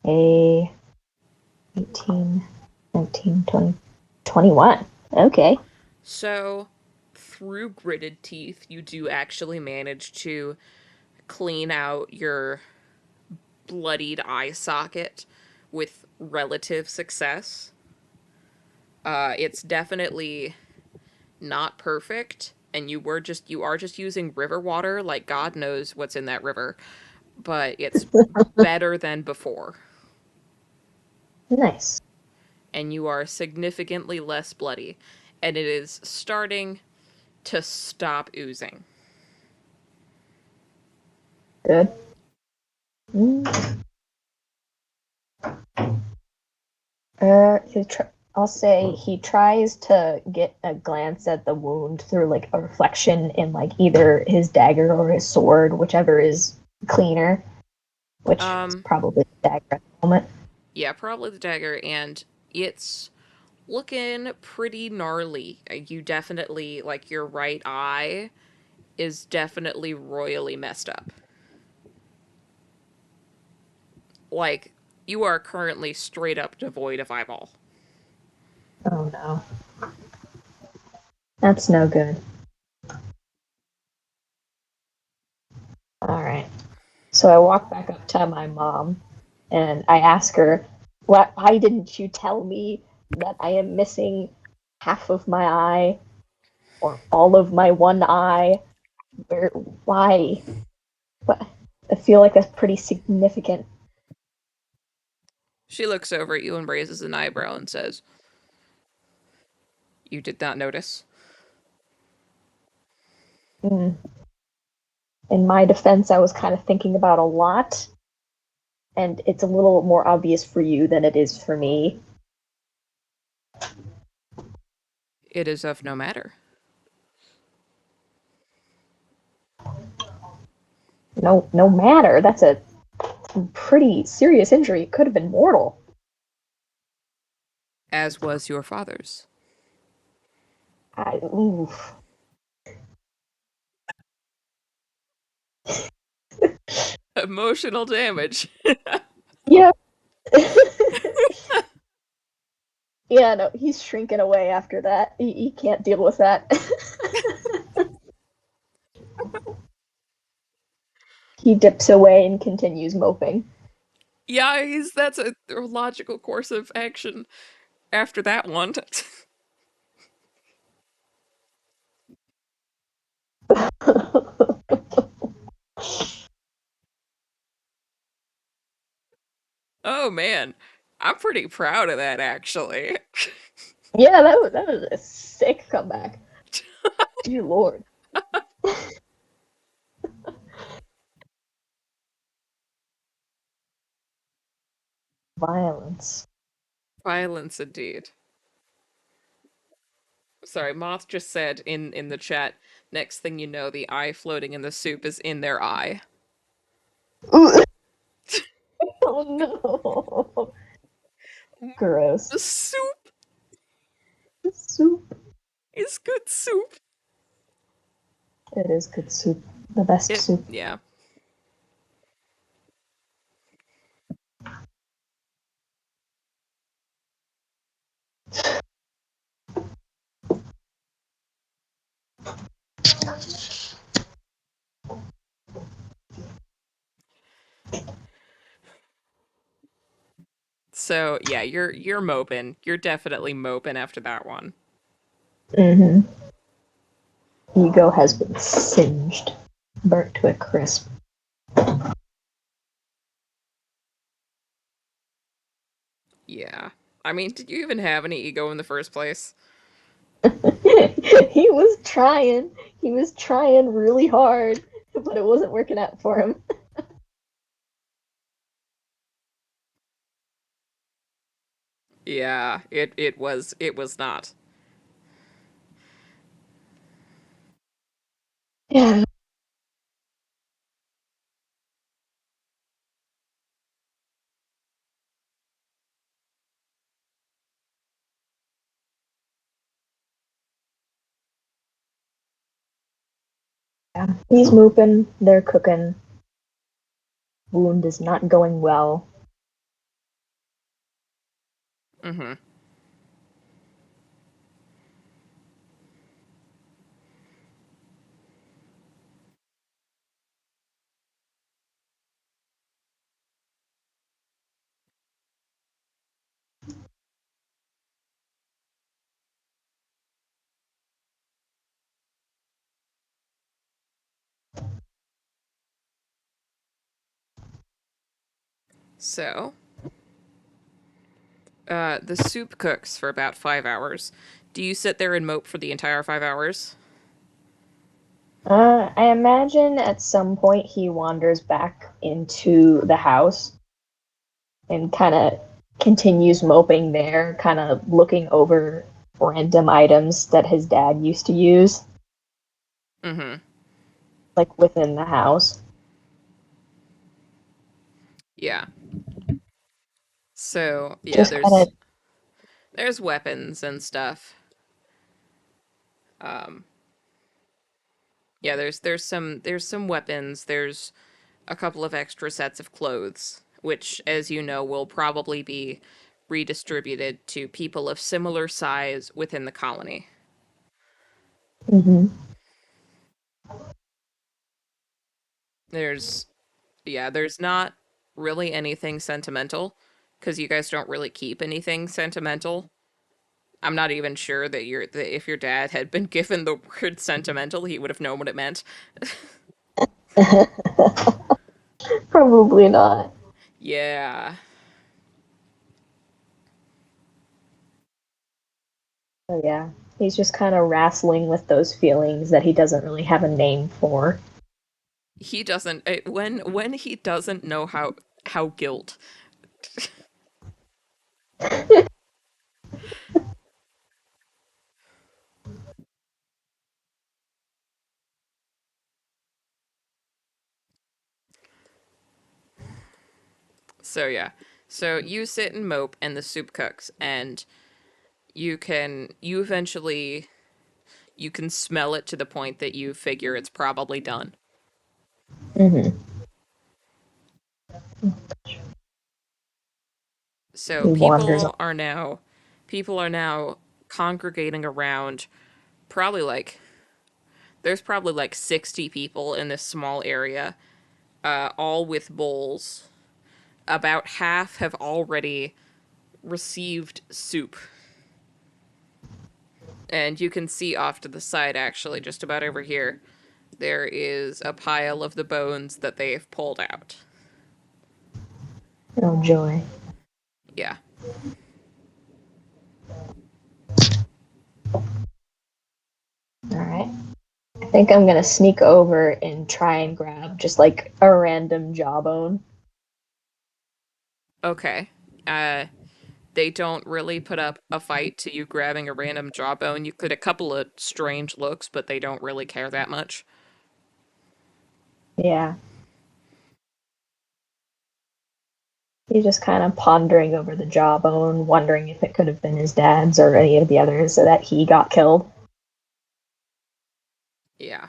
a 18, 19, 20, 21. Okay. So, through gritted teeth, you do actually manage to clean out your bloodied eye socket with relative success. It's definitely not perfect, and you are just using river water, like God knows what's in that river, but it's better than before, Nice. and you are significantly less bloody, and it is starting to stop oozing. Good. Mm. I'll say he tries to get a glance at the wound through like a reflection in like either his dagger or his sword, whichever is cleaner, which is Um, probably the dagger at the moment. yeah, probably the dagger, and it's looking pretty gnarly. You definitely, like, your right eye is definitely royally messed up. Like, You are currently straight up devoid of eyeball. Oh no. That's no good. Alright. So I walk back up to my mom and I ask her, why didn't you tell me that I am missing half of my eye or all of my one eye? Why? But I feel like that's pretty significant. She looks over at you and raises an eyebrow and says, "You did not notice?" Mm. In my defense, I was kind of thinking about a lot, and it's a little more obvious for you than it is for me. It is of no matter. No matter. That's a pretty serious injury. It could have been mortal. As was your father's. Oof. Emotional damage. Yeah. Yeah, no, he's shrinking away after that. He can't deal with that. He dips away and continues moping. Yeah, that's a logical course of action after that one. Oh man, I'm pretty proud of that actually. Yeah, that was a sick comeback. Dear Lord. Violence. Violence indeed. Sorry, Moth just said in the chat, next thing you know, the eye floating in the soup is in their eye. Ooh. Oh no. Gross. The soup Soup. is good soup. It is good soup. The best It soup. yeah. So yeah, you're moping. You're definitely moping after that one. Mm-hmm. Ego has been singed. Burnt to a crisp. Yeah. I mean, did you even have any ego in the first place? He was trying. He was trying really hard, but it wasn't working out for him. Yeah, it was not. Yeah. He's moving. They're cooking. Wound is not going well. Mm-hmm. So, the soup cooks for about 5 hours. Do you sit there and mope for the entire 5 hours? I imagine at some point he wanders back into the house and kind of continues moping there, kind of looking over random items that his dad used to use, Mm-hmm. like within the house. Yeah. So yeah, Just kind of, there's weapons and stuff. Um, yeah, there's some weapons. There's a couple of extra sets of clothes. which, as you know, will probably be redistributed to people of similar size within the colony. Mm-hmm. There's, yeah, there's not really anything sentimental, because you guys don't really keep anything sentimental. I'm not even sure that if your dad had been given the word sentimental, he would have known what it meant. Probably not. Yeah. So yeah, he's just kind of wrestling with those feelings that he doesn't really have a name for. He doesn't when he doesn't know how guilt. So yeah. So you sit and mope and the soup cooks and you eventually you can smell it to the point that you figure it's probably done. Mm-hmm. So He wanders people are now congregating around probably like there's probably like 60 people in this small area, all with bowls. About half have already received soup. And you can see off to the side, actually, just about over here, there is a pile of the bones that they've pulled out. Oh joy. Yeah. All right. I think I'm gonna sneak over and try and grab just like a random jawbone. Okay. Uh, they don't really put up a fight to you grabbing a random jawbone. You get a couple of strange looks, but they don't really care that much. Yeah. He's just kind of pondering over the jawbone, wondering if it could have been his dad's or any of the others so that he got killed. Yeah.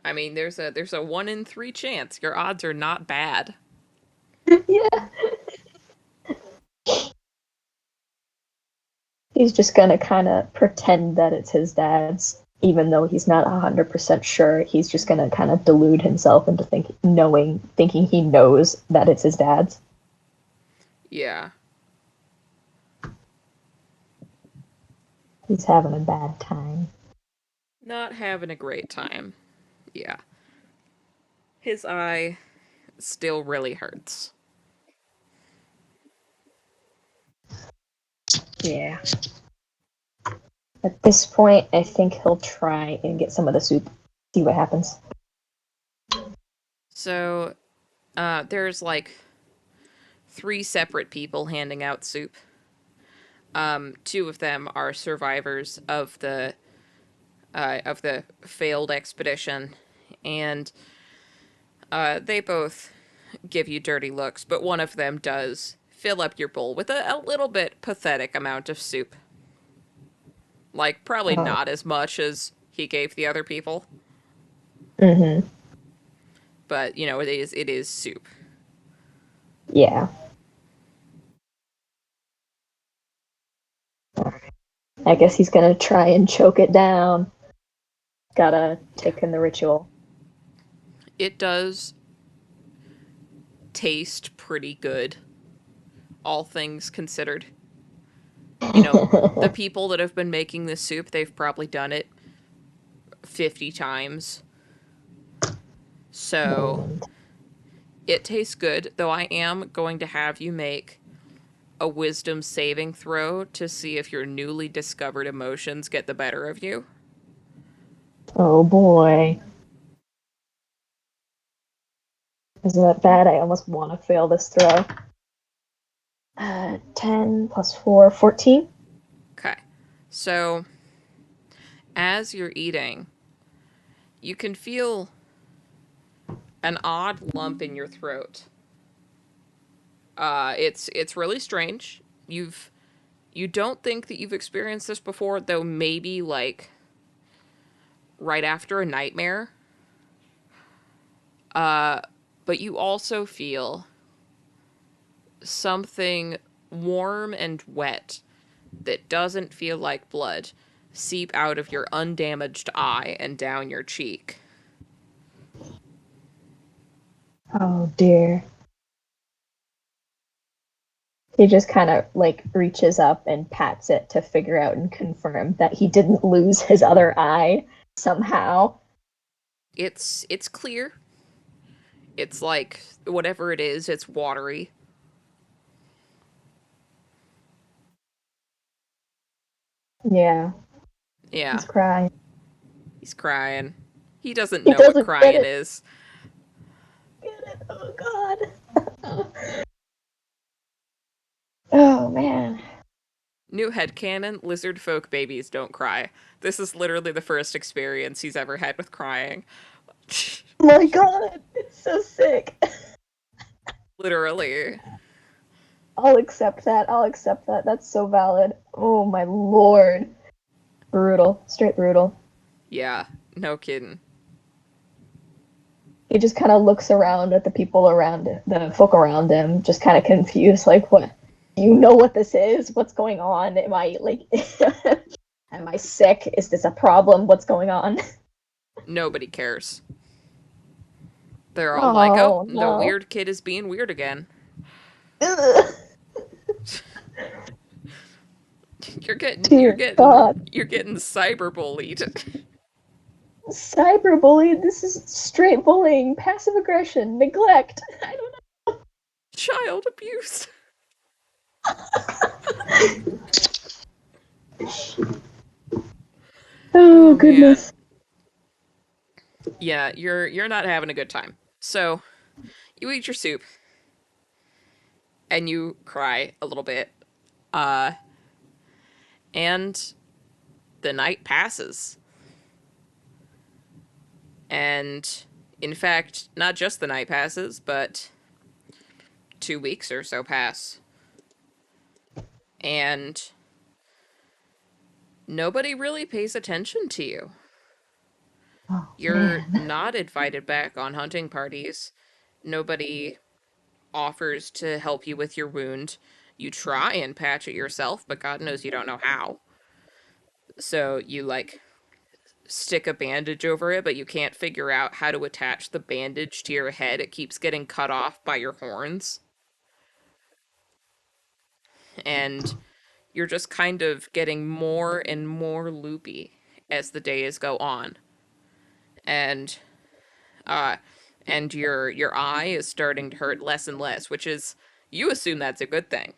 I mean, there's a 1 in 3 chance. Your odds are not bad. Yeah. He's just gonna kind of pretend that it's his dad's, even though he's not 100% sure. He's just gonna kind of delude himself into thinking he knows that it's his dad's. Yeah. He's having a bad time. Not having a great time. Yeah. His eye still really hurts. Yeah. At this point, I think he'll try and get some of the soup. See what happens. So, there's like 3 separate people handing out soup. 2 of them are survivors of the failed expedition, and they both give you dirty looks. But one of them does fill up your bowl with a little bit pathetic amount of soup. Like probably Oh. not as much as he gave the other people, Mm-hmm. but you know it is soup. Yeah. I guess he's gonna try and choke it down. Gotta take in the ritual. It does taste pretty good, all things considered. You know, the people that have been making this soup, they've probably done it 50 times. So, And it tastes good, though I am going to have you make a wisdom saving throw to see if your newly discovered emotions get the better of you. oh boy. Isn't that bad? I almost want to fail this throw. 10 plus 4, 14. Okay. So, as you're eating, you can feel an odd lump in your throat. It's really strange. You don't think that you've experienced this before, though maybe like right after a nightmare. But but you also feel something warm and wet that doesn't feel like blood seep out of your undamaged eye and down your cheek. Oh dear. He just kind of like reaches up and pats it to figure out and confirm that he didn't lose his other eye somehow. It's clear. It's like whatever it is, it's watery. Yeah, Yeah, he's crying. he's crying. He doesn't He know what doesn't get crying it. is. Get it. Oh god. Oh man. New headcanon, lizard folk babies don't cry. This is literally the first experience he's ever had with crying. Oh my god. It's so sick. Literally. I'll accept that. I'll accept that. That's so valid. Oh my lord. Brutal. Straight brutal. Yeah, no kidding. He just kind of looks around at the people around it, the folk around him, just kind of confused, like, what? You know what this is? What's going on? Am I, like, am I sick? Is this a problem? What's going on? Nobody cares. They're all like, oh, Oh, the no. weird kid is being weird again. Ugh. You're getting you're Dear getting God. you're getting cyberbullied. Cyberbullying? This is straight bullying, passive aggression, neglect. I don't Child abuse. know. Oh, Man. goodness. Yeah, you're not having a good time. So, you eat your soup and you cry a little bit. Uh and the night passes. And in fact, not just the night passes, but 2 weeks or so pass. And nobody really pays attention to you. Oh, You're man. not invited back on hunting parties. Nobody offers to help you with your wound. You try and patch it yourself, but God knows you don't know how. So you like stick a bandage over it, but you can't figure out how to attach the bandage to your head. It keeps getting cut off by your horns. And you're just kind of getting more and more loopy as the days go on. And uh your eye is starting to hurt less and less, which is, you assume that's a good thing.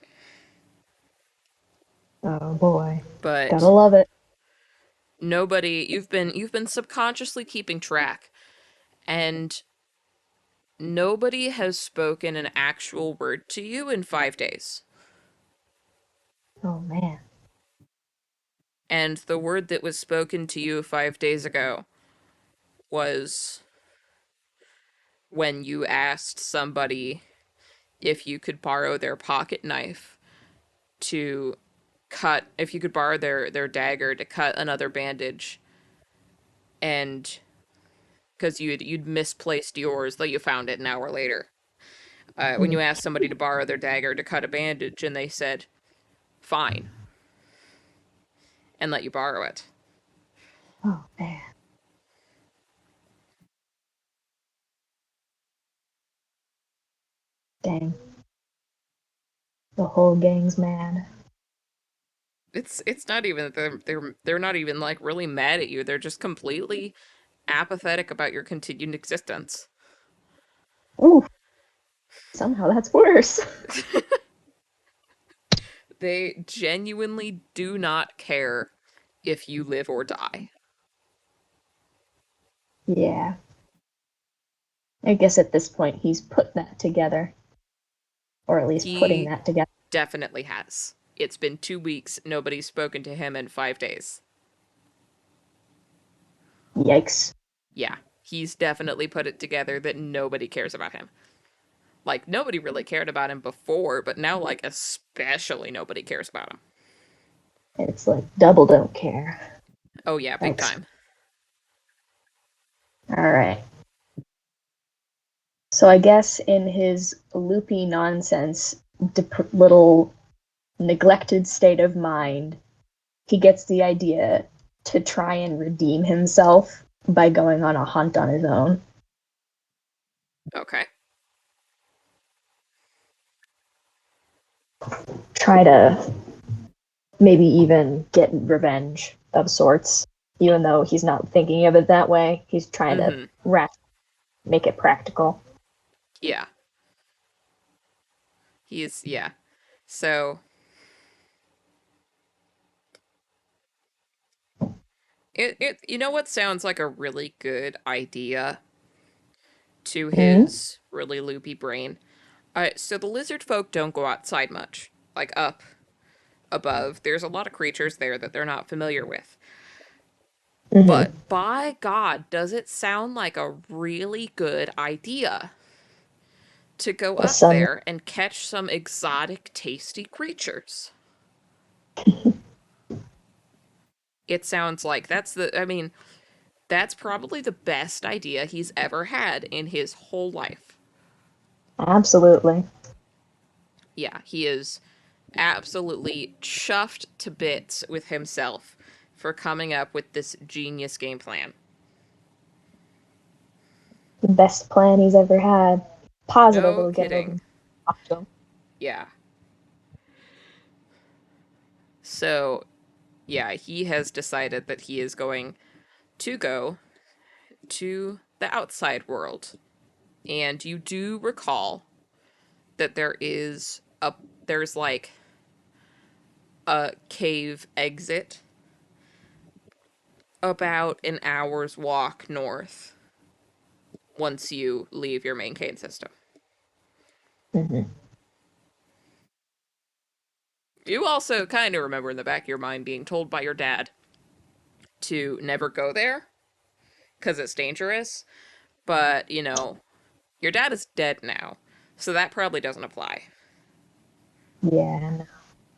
Oh, boy. Gotta But love it. nobody, you've been subconsciously keeping track, and nobody has spoken an actual word to you in 5 days. Oh, man. And the word that was spoken to you 5 days ago was when you asked somebody if you could borrow their pocket knife to cut, if you could borrow their dagger to cut another bandage, and because you'd misplaced yours, though you found it an hour later. When you asked somebody to borrow their dagger to cut a bandage, and they said fine and let you borrow it. Oh, man. Dang. The whole gang's mad. It's not even that they're not even like really mad at you. They're just completely apathetic about your continued existence. Ooh, somehow that's worse. They genuinely do not care if you live or die. Yeah. I guess at this point he's put that together. Or at least putting He that together. definitely has. It's been 2 weeks. Nobody's spoken to him in 5 days. Yikes. Yeah, he's definitely put it together that nobody cares about him. Like, nobody really cared about him before, but now, like, especially nobody cares about him. It's like double don't care. Oh, yeah, big Like, time. alright. So I guess in his loopy nonsense, little neglected state of mind, he gets the idea to try and redeem himself by going on a hunt on his own. Okay. Try to maybe even get revenge of sorts, even though he's not thinking of it that way. He's trying to Mm-hmm. make it practical. Yeah. Yeah. So it you know what sounds like a really good idea to Mm-hmm. his really loopy brain? So the lizard folk don't go outside much, like up above. There's a lot of creatures there that they're not familiar with. Mm-hmm. But by God, does it sound like a really good idea to go up Some there and catch some exotic, tasty creatures? It sounds like I mean, that's probably the best idea he's ever had in his whole life. absolutely Yeah, he is absolutely chuffed to bits with himself for coming up with this genius game plan. the best plan he's ever had. Positive No it'll get kidding. him up to him. Yeah. So, yeah, he has decided that he is going to go to the outside world. And you do recall that there's like a cave exit about an hour's walk north once you leave your main cave system. Mm-hmm. You also kind of remember in the back of your mind being told by your dad to never go there because it's dangerous. But, your dad is dead now, so that probably doesn't apply. Yeah, no.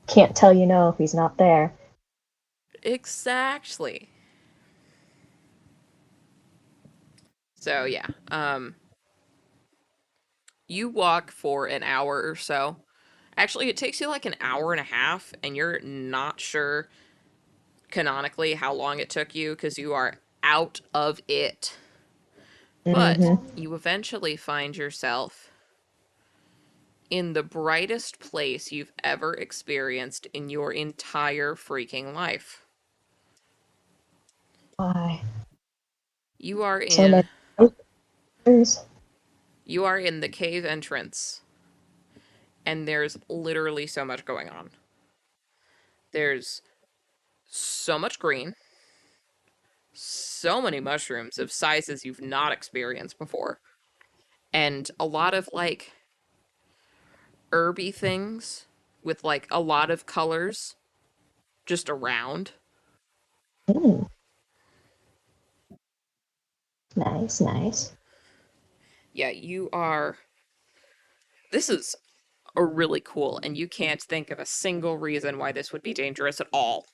Can't tell you no if he's not there. Exactly. So, yeah. You walk for an hour or so. Actually, it takes you like an hour and a half, and you're not sure canonically how long it took you because you are out of it. But Mm-hmm. you eventually find yourself in the brightest place you've ever experienced in your entire freaking life. Why? You are So in many others. you are in the cave entrance and there's literally so much going on. There's so much green, so many mushrooms of sizes you've not experienced before, and a lot of like herby things with like a lot of colors just around. Mm, nice, nice. Yeah, you are. This is a really cool, and you can't think of a single reason why this would be dangerous at all.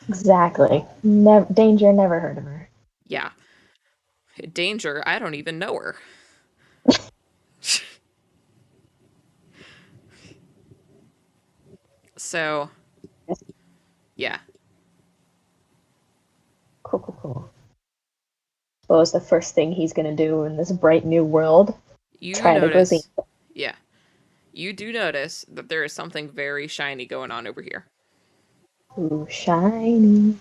Exactly. Danger, never heard of her. Yeah. Danger, I don't even know her. So, yeah. Cool, cool, cool. What was the first thing he's gonna do in this bright new world? You Try to go see. notice, yeah, you do notice that there is something very shiny going on over here. Ooh, shiny.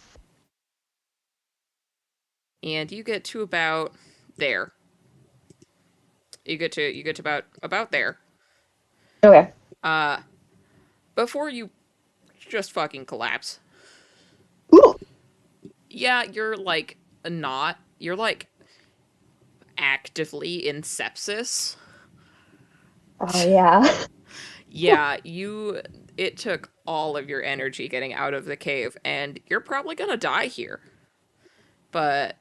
And you get to about there. You get to about there. Okay. Uh before you just fucking collapse. Ooh. Yeah, you're like actively in sepsis. Oh yeah. Yeah, it took all of your energy getting out of the cave and you're probably going to die here. But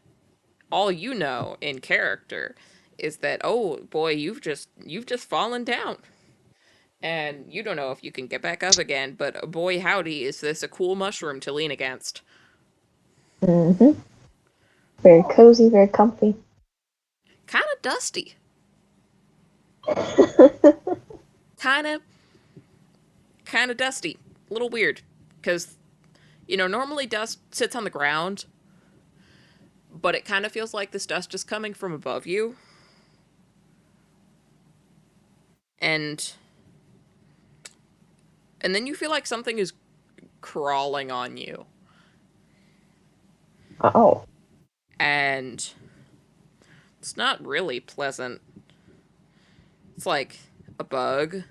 all you know in character is that oh boy, you've just fallen down. And you don't know if you can get back up again, but boy howdy is this a cool mushroom to lean against. Mm-hmm. Very cozy, very comfy. Kind of dusty. Kind of, kind of dusty. A little weird, because normally dust sits on the ground, but it kind of feels like this dust is coming from above you, and then you feel like something is crawling on you, Oh, and it's not really pleasant. It's like a bug.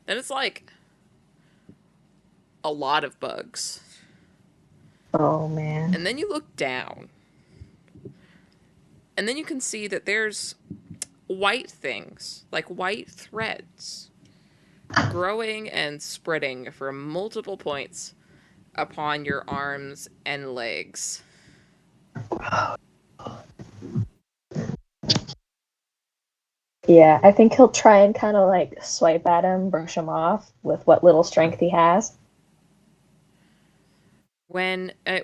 Then it's like a lot of bugs. oh man. And then you look down. And then you can see that there's white things, like white threads, growing and spreading from multiple points upon your arms and legs. Yeah, I think he'll try and kind of like swipe at him, brush him off with what little strength he has.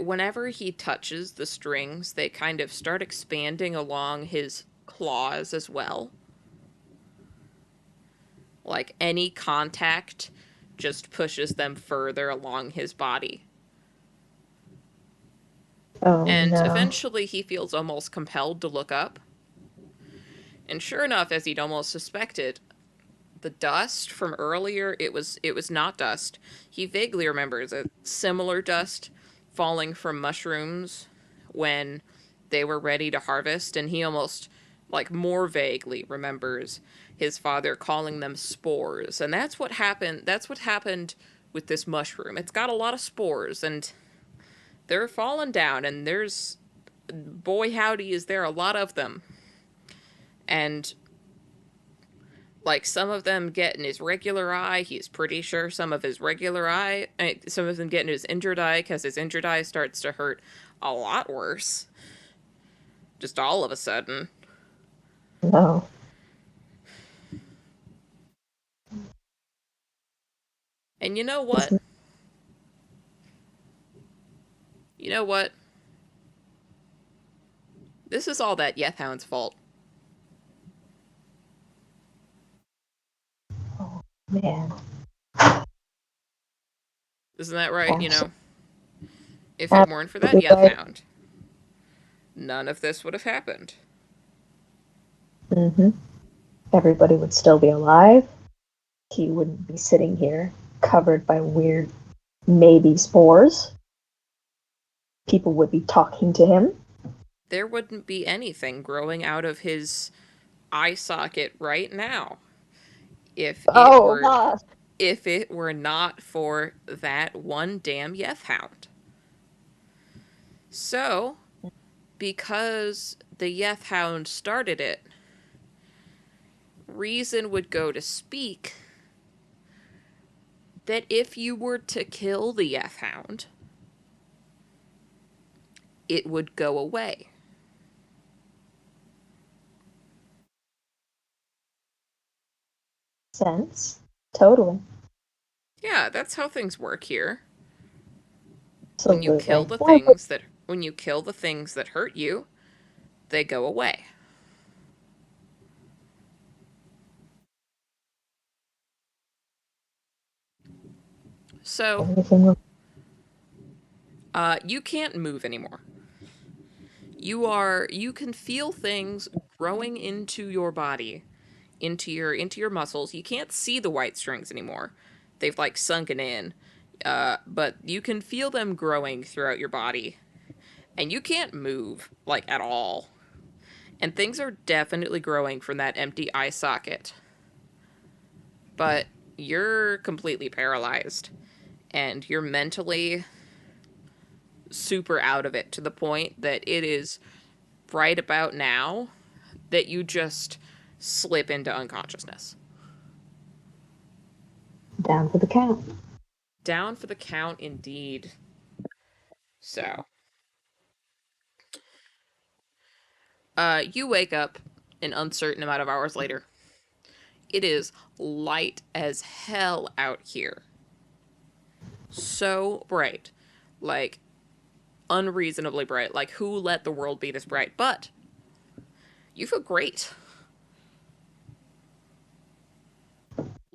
Whenever he touches the strings, they kind of start expanding along his claws as well. Like any contact just pushes them further along his body. Oh And no. eventually he feels almost compelled to look up. And sure enough, as he'd almost suspected, the dust from earlier, it was not dust. He vaguely remembers a similar dust falling from mushrooms when they were ready to harvest, and he almost like more vaguely remembers his father calling them spores. And that's what happened with this mushroom. It's got a lot of spores, and they're falling down, and there's, boy howdy, is there a lot of them. And like some of them get in his regular eye. He's pretty sure some of them get in his injured eye, because his injured eye starts to hurt a lot worse. Just all of a sudden. No. And you know what? You know what? This is all that Yethhound's fault. Oh man. Isn't that right? If it weren't for that Absolutely right. Yethhound, none of this would have happened. Mm-hmm. Everybody would still be alive. He wouldn't be sitting here covered by weird, maybe spores. People would be talking to him. There wouldn't be anything growing out of his eye socket right now if it Oh, were gosh. if it were not for that one damn Yethhound. So, because the Yethhound started it, reason would go to speak that if you were to kill the Yethhound, it would go away. Sense. Totally. Yeah, that's how things work here. When you kill Absolutely. the Why would things that when you kill the things that hurt you, they go away. So, anything? you can't move anymore. You can feel things growing into your body, into your muscles. You can't see the white strings anymore. They've like sunken in. But you can feel them growing throughout your body. And you can't move like at all. And things are definitely growing from that empty eye socket. But you're completely paralyzed, and you're mentally super out of it, to the point that it is right about now that you just slip into unconsciousness. Down for the count. Down for the count, indeed. So, you wake up an uncertain amount of hours later. It is light as hell out here. So bright. Like, unreasonably bright. Like, who let the world be this bright? But you feel great.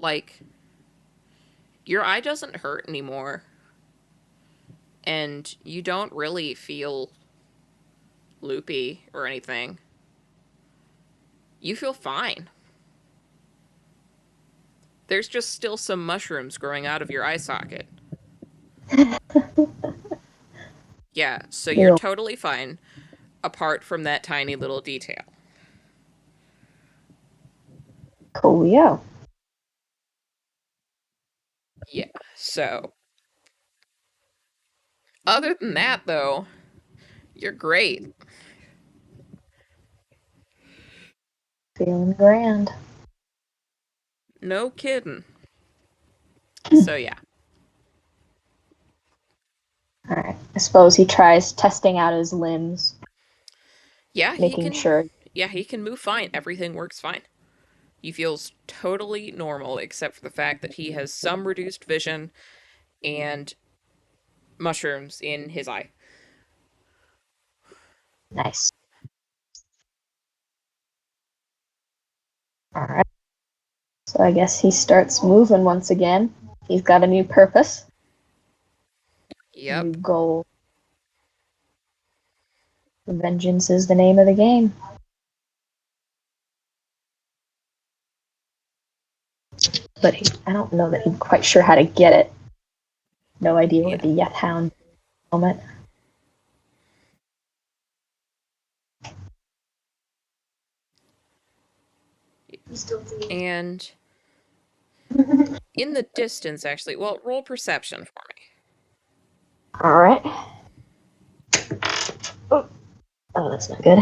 like, your eye doesn't hurt anymore, and you don't really feel loopy or anything. You feel fine. There's just still some mushrooms growing out of your eye socket. Yeah, so you're Ew. totally fine, apart from that tiny little detail. Coolio. Yeah, so. Other than that, though, you're great. Feeling grand. No kidding. So, yeah. Alright. I suppose he tries testing out his limbs, Yeah, he making can. sure. Yeah, he can move fine. Everything works fine. He feels totally normal, except for the fact that he has some reduced vision and mushrooms in his eye. Nice. Alright. So I guess he starts moving once again. He's got a new purpose, new Yep. goal. Vengeance is the name of the game. But I don't know that he's quite sure how to get it. No idea where Yeah. the Yeth Hound moment. And in the distance, actually, well, roll perception for me. Alright. Oh, that's not good.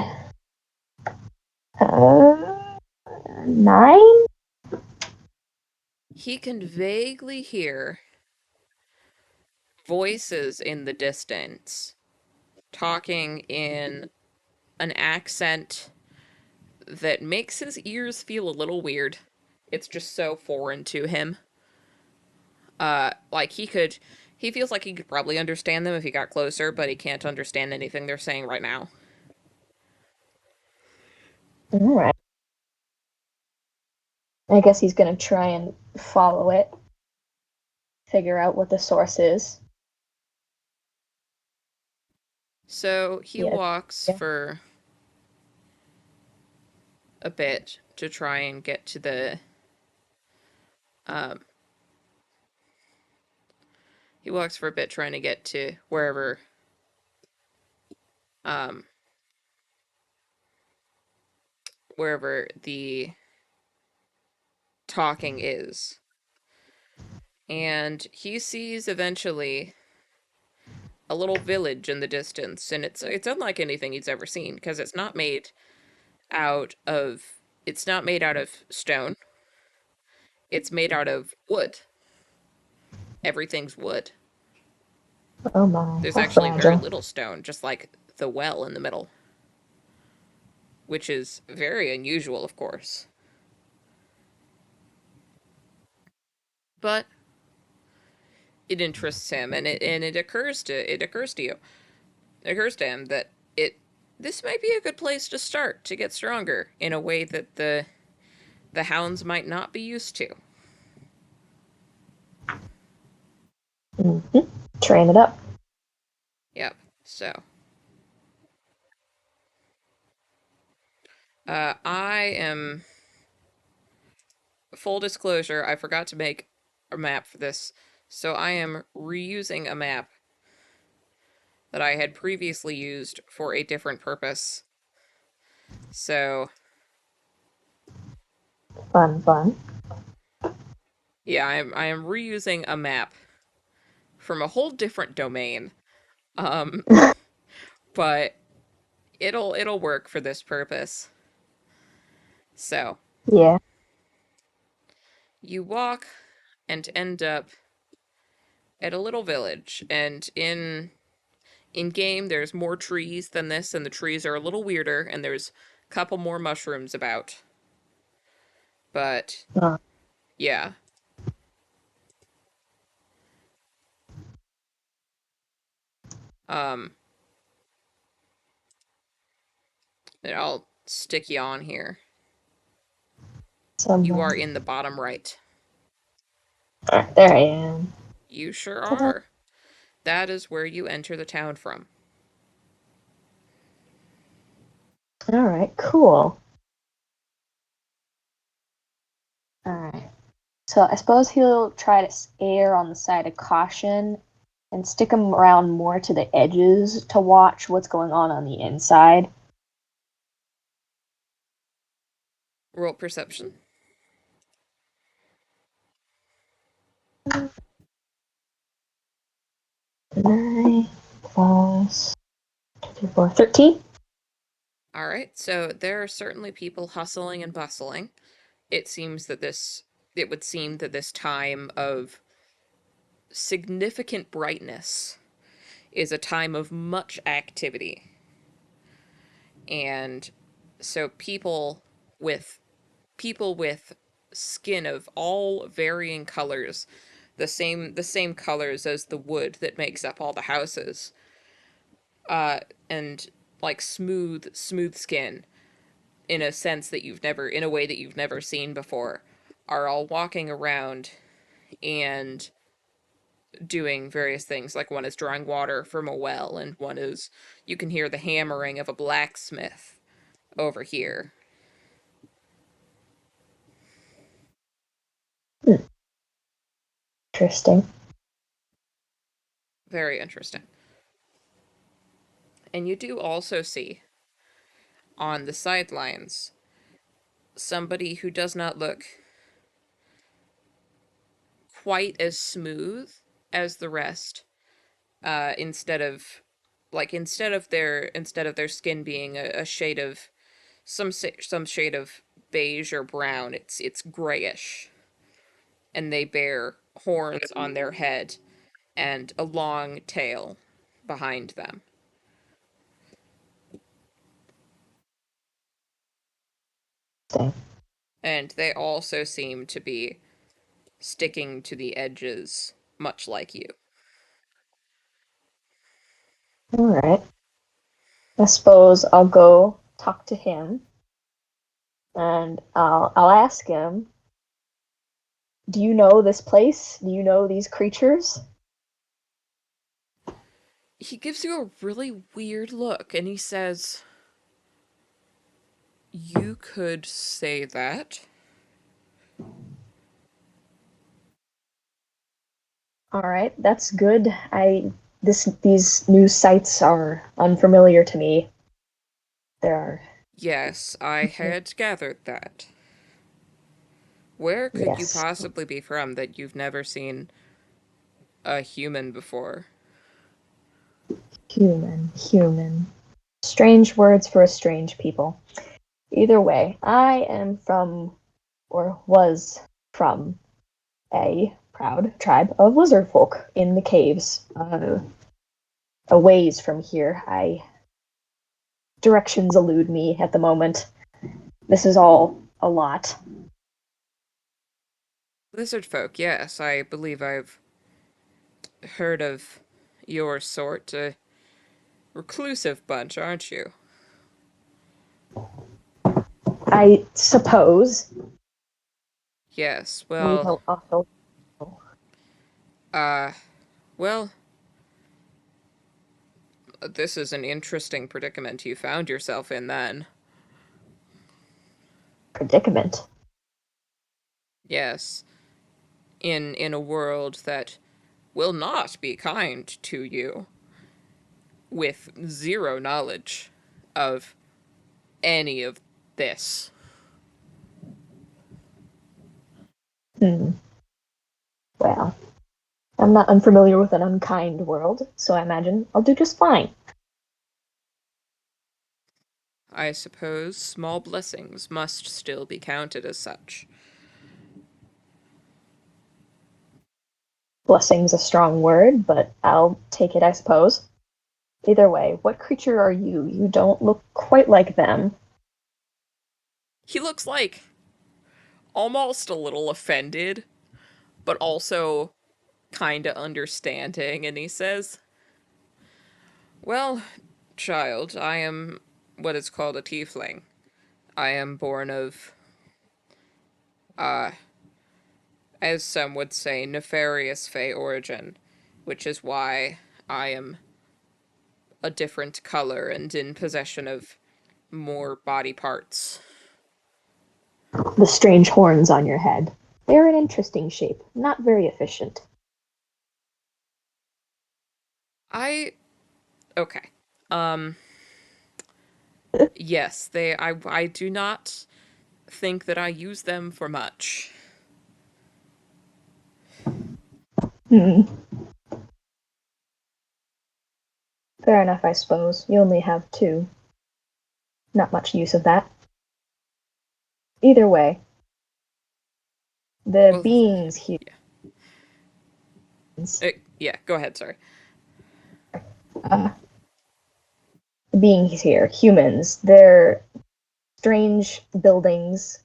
9? He can vaguely hear voices in the distance talking in an accent that makes his ears feel a little weird. It's just so foreign to him. Like he feels like he could probably understand them if he got closer, but he can't understand anything they're saying right now. Alright. I guess he's gonna try and follow it, figure out what the source is. So he Yeah. walks Yeah. for a bit to try and get to the um he walks for a bit trying to get to um wherever the talking is. And he sees eventually a little village in the distance, and it's unlike anything he's ever seen because out of it's not made out of stone. It's made out of wood. Everything's wood. Oh my, There's how actually very fragile. little stone, just like the well in the middle, which is very unusual, of course. But it interests him, and it occurs to you, it occurs to him that it this might be a good place to start to get stronger in a way that the hounds might not be used to. Mm-hmm. Train it up. Yep. So, I am full disclosure. I forgot to make a map for this, so I am reusing a map that I had previously used for a different purpose. So, Fun, fun. yeah, I am reusing a map from a whole different domain. Um, but it'll work for this purpose. So, Yeah. you walk and end up at a little village, and in game there's more trees than this, and the trees are a little weirder, and there's a couple more mushrooms about. But Uh, yeah. Um and I'll stick you on here. You somewhere. are in the bottom right. Alright, there I am. You sure Ta-da. are. That is where you enter the town from. Alright, cool. Alright. So I suppose he'll try to err on the side of caution and stick him around more to the edges to watch what's going on the inside. Roll perception. 9 plus 2, 4, 13. Alright, so there are certainly people hustling and bustling. It would seem that this time of significant brightness is a time of much activity. And so with people with skin of all varying colors, the same colors as the wood that makes up all the houses, and like smooth skin in a sense that in a way that you've never seen before, are all walking around and doing various things. Like one is drawing water from a well, and one is, you can hear the hammering of a blacksmith over here. Interesting. Very interesting. And you do also see on the sidelines somebody who does not look quite as smooth as the rest. Instead of their skin being a shade of some shade of beige or brown, it's grayish, and they bear horns on their head and a long tail behind them. Interesting. And they also seem to be sticking to the edges, much like you. Alright. I suppose I'll go talk to him and I'll ask him, do you know this place? Do you know these creatures? He gives you a really weird look and he says, "You could say that." Alright, that's good. These new sites are unfamiliar to me. There are Yes, I had gathered that. Where could you yes. possibly be from that you've never seen a human before? Human. Strange words for a strange people. Either way, I am from, or was from, a proud tribe of lizard folk in the caves, a ways from here. Directions elude me at the moment. This is all a lot. Lizard folk, yes, I believe I've heard of your sort. A reclusive bunch, aren't you? I suppose Yes, we well, will also. uh, well, this is an interesting predicament you found yourself in then. Predicament. Yes, in a world that will not be kind to you, with zero knowledge of any of this. Hmm. Well, I'm not unfamiliar with an unkind world, so I imagine I'll do just fine. I suppose small blessings must still be counted as such. Blessing's a strong word, but I'll take it, I suppose. Either way, what creature are you? You don't look quite like them. He looks like almost a little offended, but also kinda understanding, and he says, "Well, child, I am what is called a tiefling. I am born of, uh, as some would say, nefarious Fey origin, which is why I am a different color and in possession of more body parts. The strange horns on your head. They're an interesting shape, not very efficient. I okay. Um yes, I do not think that I use them for much. Hmm. Fair enough, I suppose. You only have two. Not much use of that. Either way, the Well, beings here, yeah. Yeah, go ahead, sorry. uh, the beings here, humans, they're strange buildings.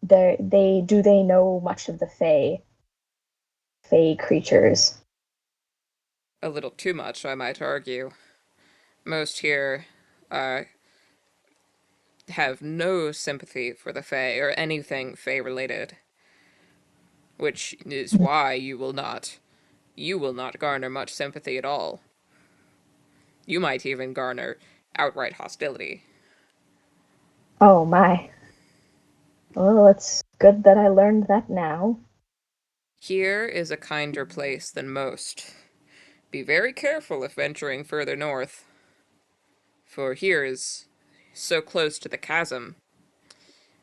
They know much of the Fae creatures. A little too much, I might argue. Most here uh, have no sympathy for the Fae or anything Fae related, which is why you will not garner much sympathy at all. You might even garner outright hostility. Oh my. Well, it's good that I learned that now. Here is a kinder place than most. Be very careful if venturing further north, for here is so close to the chasm.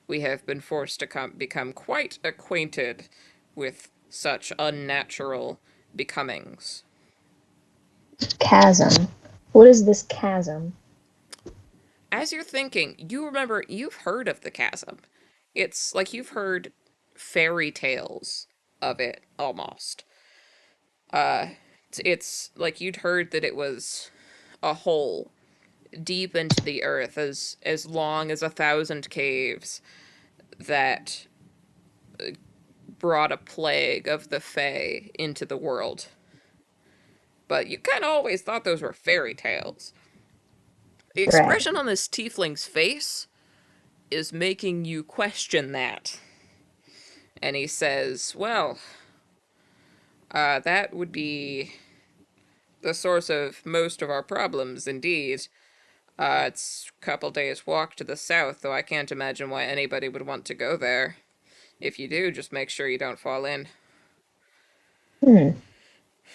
We have been forced to become quite acquainted with such unnatural becomings. Chasm. What is this chasm? As you're thinking, you remember you've heard of the chasm. It's like you've heard fairy tales of it almost. Uh, it's like you'd heard that it was a hole deep into the earth as long as 1,000 caves that brought a plague of the Fae into the world. But you kind of always thought those were fairy tales. The Right. expression on this tiefling's face is making you question that. And he says, well, that would be the source of most of our problems, indeed. It's a couple days' walk to the south, though I can't imagine why anybody would want to go there. If you do, just make sure you don't fall in. Hmm.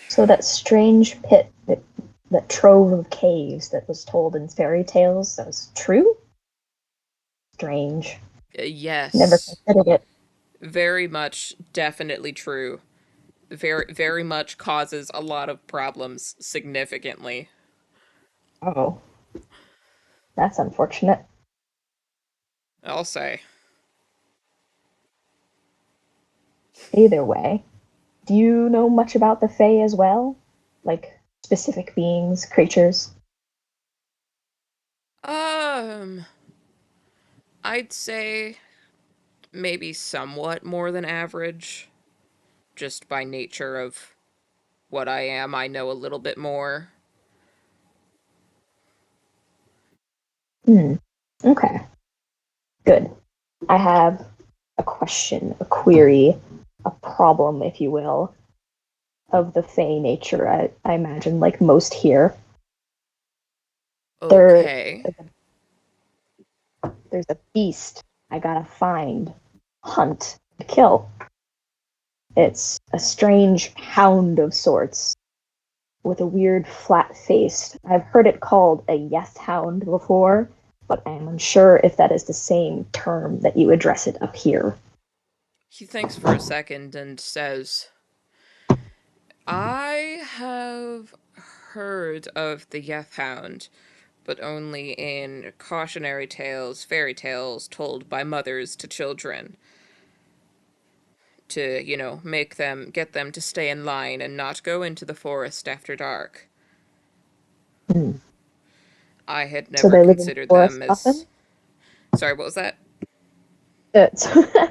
So that strange pit, that trove of caves that was told in fairy tales, that was true? Strange. Never Yes, considered it. very much, definitely true. Very much causes a lot of problems significantly. Oh, that's unfortunate. I'll say. Either way, do you know much about the Fae as well? Like specific beings, creatures? Um, I'd say maybe somewhat more than average, just by nature of what I am. I know a little bit more. Hmm. Okay. Good. I have a question, a query, a problem, if you will, of the Fae nature. I imagine, like most here, there Okay. there's a beast I gotta find, hunt, kill. It's a strange hound of sorts with a weird flat face. I've heard it called a yes hound before, but I'm unsure if that is the same term that you address it up here. He thinks for a second and says, I have heard of the Yeth Hound, but only in cautionary tales, fairy tales told by mothers to children to, get them to stay in line and not go into the forest after dark. Hmm. I had So never they live in the considered them forest often? as. Sorry, what was that?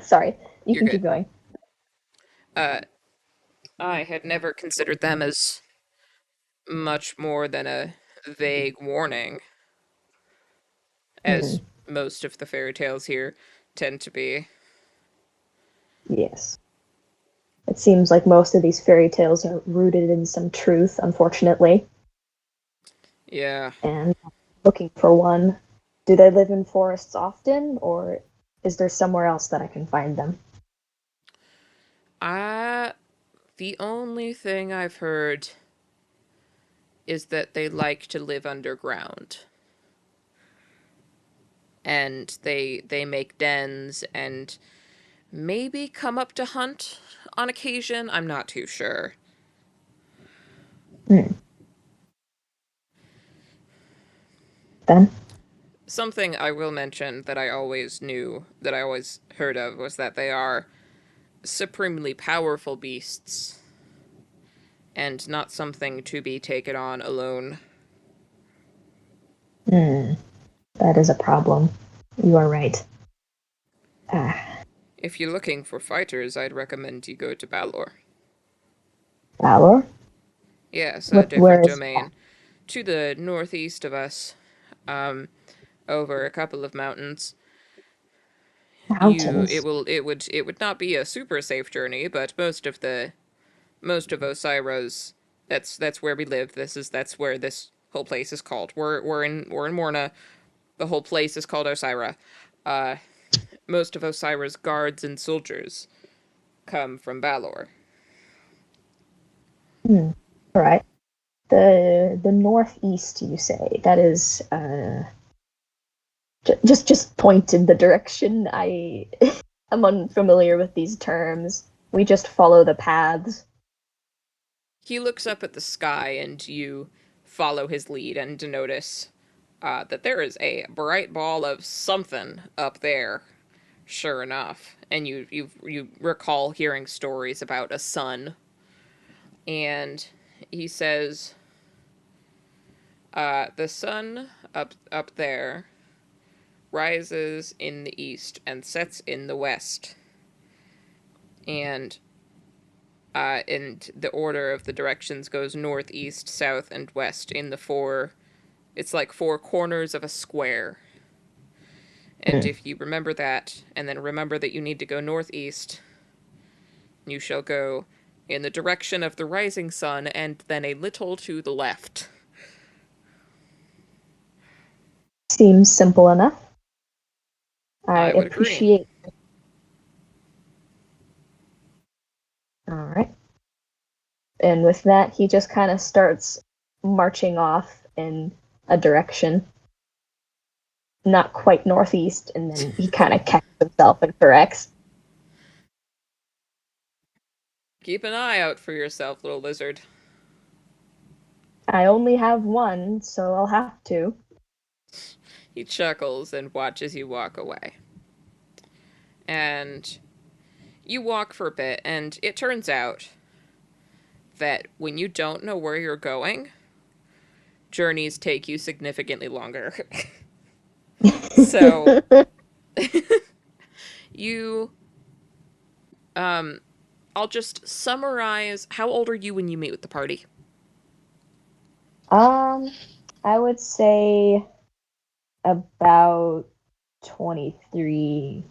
Sorry, you You're can good. keep going. Uh, I had never considered them as much more than a vague warning, Hmm. as most of the fairy tales here tend to be. Yes. It seems like most of these fairy tales are rooted in some truth, unfortunately. Yeah. And looking for one. Do they live in forests often, or is there somewhere else that I can find them? The only thing I've heard is that they like to live underground. And they make dens and maybe come up to hunt on occasion. I'm not too sure. Hmm. Then? Something I will mention that I always knew, that I always heard of, was that they are supremely powerful beasts and not something to be taken on alone. Hmm. That is a problem. You are right. Ah, If you're looking for fighters, I'd recommend you go to Balor. Valor? Yes, a Where different is that? domain. To the northeast of us, um, over a couple of mountains. Mountains. It would not be a super safe journey, but most of Osira's, that's where we live. That's where this whole place is called. We're in Morna. The whole place is called Osira. Uh, most of Osira's guards and soldiers come from Balor. Hmm. All right. The northeast, you say? That is just point in the direction. I am unfamiliar with these terms. We just follow the paths. He looks up at the sky, and you follow his lead and notice that there is a bright ball of something up there. Sure enough, and you recall hearing stories about a sun, and he says, "The sun up there rises in the east and sets in the west, and the order of the directions goes north, east, south, and west in the four. It's like four corners of a square." And Hmm. if you remember that, and then remember that you need to go northeast, you shall go in the direction of the rising sun and then a little to the left. Seems simple enough. I I would agree. appreciate. All right. And with that, he just kind of starts marching off in a direction, not quite northeast, and then he kind of catches himself and corrects. Keep an eye out for yourself, little lizard. I only have one, so I'll have to. He chuckles and watches you walk away. And you walk for a bit, and it turns out that when you don't know where you're going, journeys take you significantly longer. So, you, um, I'll just summarize. How old are you when you meet with the party? um, I would say about 23.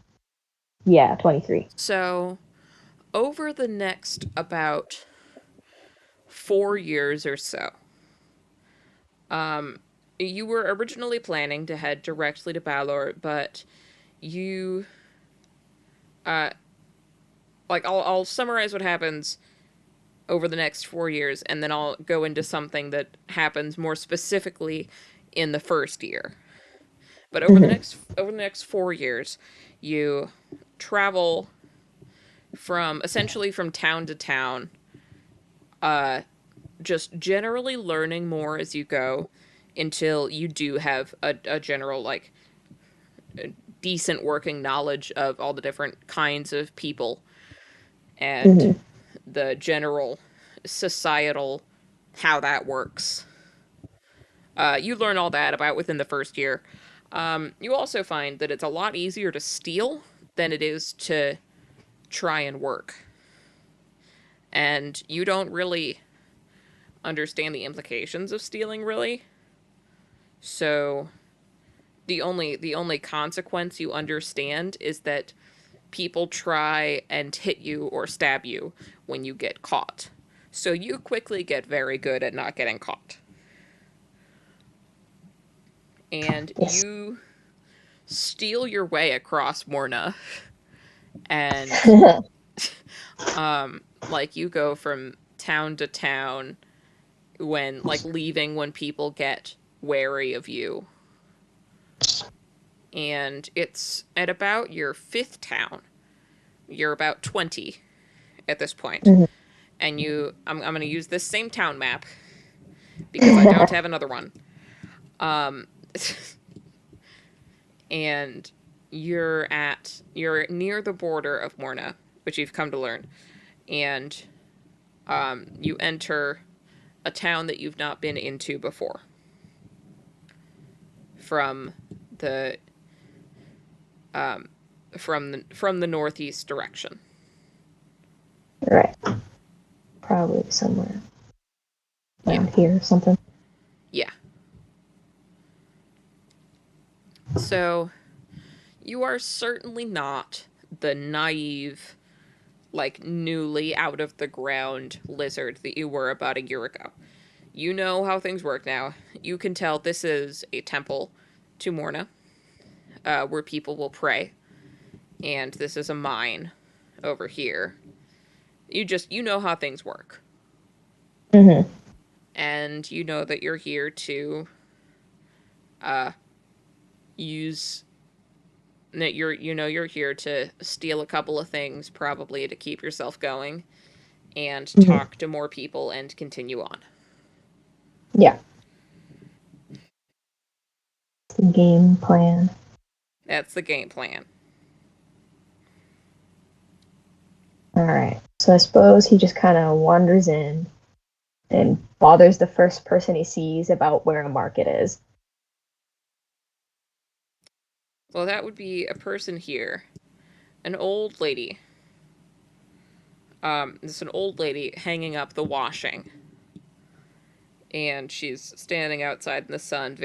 Yeah, 23. So, over the next about 4 years or so, um, you were originally planning to head directly to Balor, but you, uh, I'll summarize what happens over the next 4 years, and then I'll go into something that happens more specifically in the first year. But Mm-hmm. over the next 4 years, you travel from essentially from town to town, uh, just generally learning more as you go until you do have a general, like, a decent working knowledge of all the different kinds of people and Mm-hmm. the general societal how that works. You learn all that about within the first year. You also find that it's a lot easier to steal than it is to try and work. And you don't really understand the implications of stealing, really. So the only consequence you understand is that people try and hit you or stab you when you get caught. So you quickly get very good at not getting caught. And Yes. you steal your way across Morna, and like you go from town to town when like leaving when people get wary of you. And it's at about your fifth town. You're about 20 at this point. Mhm. And I'm going to use this same town map because I don't have another one. Um, and you're near the border of Morna, which you've come to learn. And you enter a town that you've not been into before from the from the northeast direction. Right. Probably somewhere Yeah. around here or something. Yeah. So, you are certainly not the naive, like, newly out of the ground lizard that you were about a year ago. You know how things work now. You can tell this is a temple to Morna, where people will pray. And this is a mine over here. You know how things work. Mm-hmm. And you know that you're here to use that you're here to steal a couple of things, probably to keep yourself going and Mm-hmm. talk to more people and continue on. Yeah. The game plan. That's the game plan. All right. So I suppose he just kind of wanders in and bothers the first person he sees about where a market is. Well, that would be a person here, an old lady. It's an old lady hanging up the washing, and she's standing outside in the sun.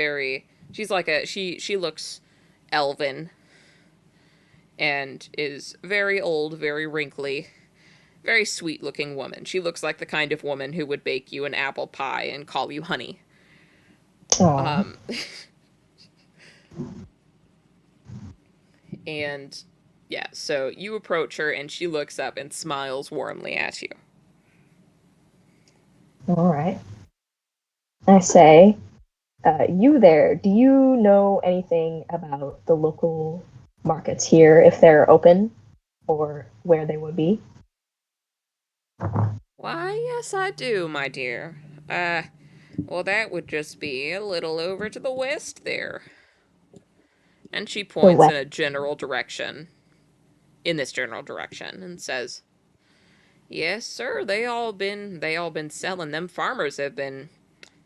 She's like she looks elven, and is very old, very wrinkly, very sweet looking woman. She looks like the kind of woman who would bake you an apple pie and call you honey. Aw. Um, and yeah, so you approach her and she looks up and smiles warmly at you. All right. I say, you there, do you know anything about the local markets here, if they're open or where they would be? Why, yes, I do, my dear. Well, that would just be a little over to the west there. And she The points west. in a general direction, in this general direction, and says, "Yes, sir. They all been selling. Them farmers have been.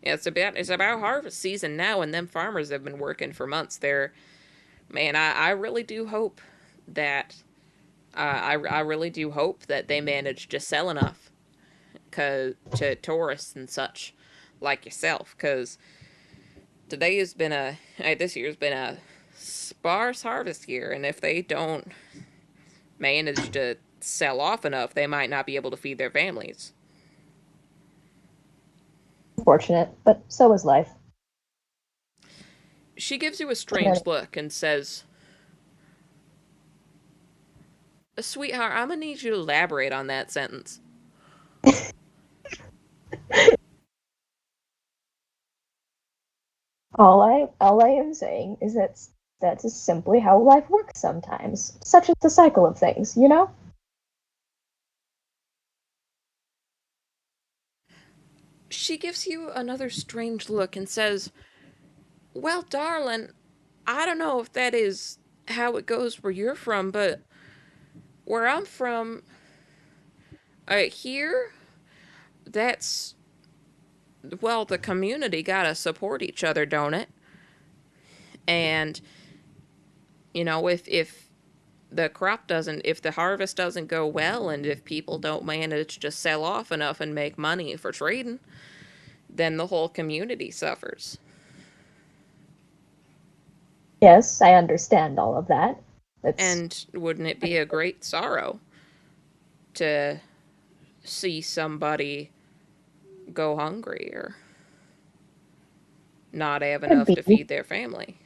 Yeah, it's about harvest season now, and them farmers have been working for months. Man, I really do hope that I really do hope that they manage to sell enough to tourists and such like yourself, because this year's been a sparse harvest year, and if they don't manage to sell off enough, they might not be able to feed their families." Unfortunate, but so is life. She gives you a And then, strange look and says, "Sweetheart, I'm gonna need you to elaborate on that sentence." all I am saying is that's just simply how life works sometimes. Such is the cycle of things, you know? She gives you another strange look and says, "Well, darling, I don't know if that is how it goes where you're from, but where I'm from, here, that's, well, the community gotta support each other, don't it? And, if if the harvest doesn't go well, and if people don't manage to sell off enough and make money for trading, then the whole community suffers." Yes, I understand all of that. It's And wouldn't it be a great sorrow to see somebody go hungry or not have Could enough be. to feed their family.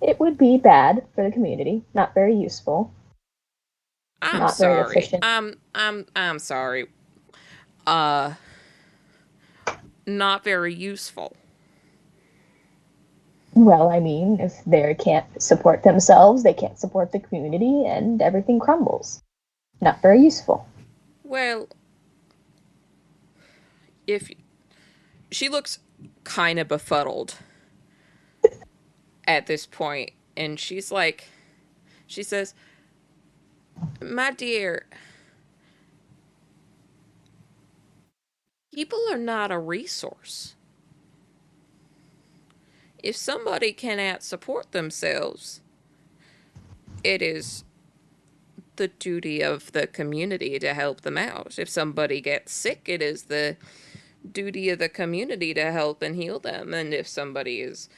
It would be bad for the community, not very useful, I'm not very sorry. efficient. I'm sorry. Uh, not very useful. Well, I mean, if they can't support themselves, they can't support the community, and everything crumbles. Not very useful. Well, if she looks kind of befuddled at this point, and she says, "My dear, people are not a resource. If somebody cannot support themselves, it is the duty of the community to help them out. If somebody gets sick, it is the duty of the community to help and heal them. And if somebody is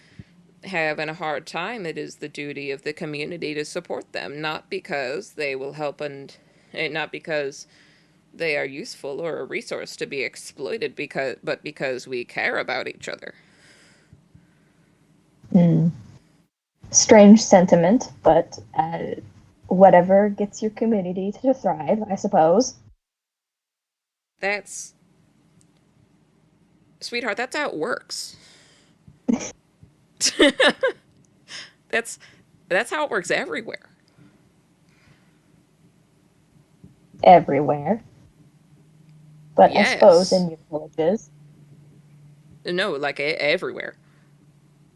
having a hard time, it is the duty of the community to support them, not because they will help and not because they are useful or a resource to be exploited but because we care about each other." Hmm. Strange sentiment, but whatever gets your community to thrive, I suppose. That's sweetheart, that's how it works. that's that's how it works everywhere. Everywhere. But I suppose Yes. in your villages. No, like everywhere.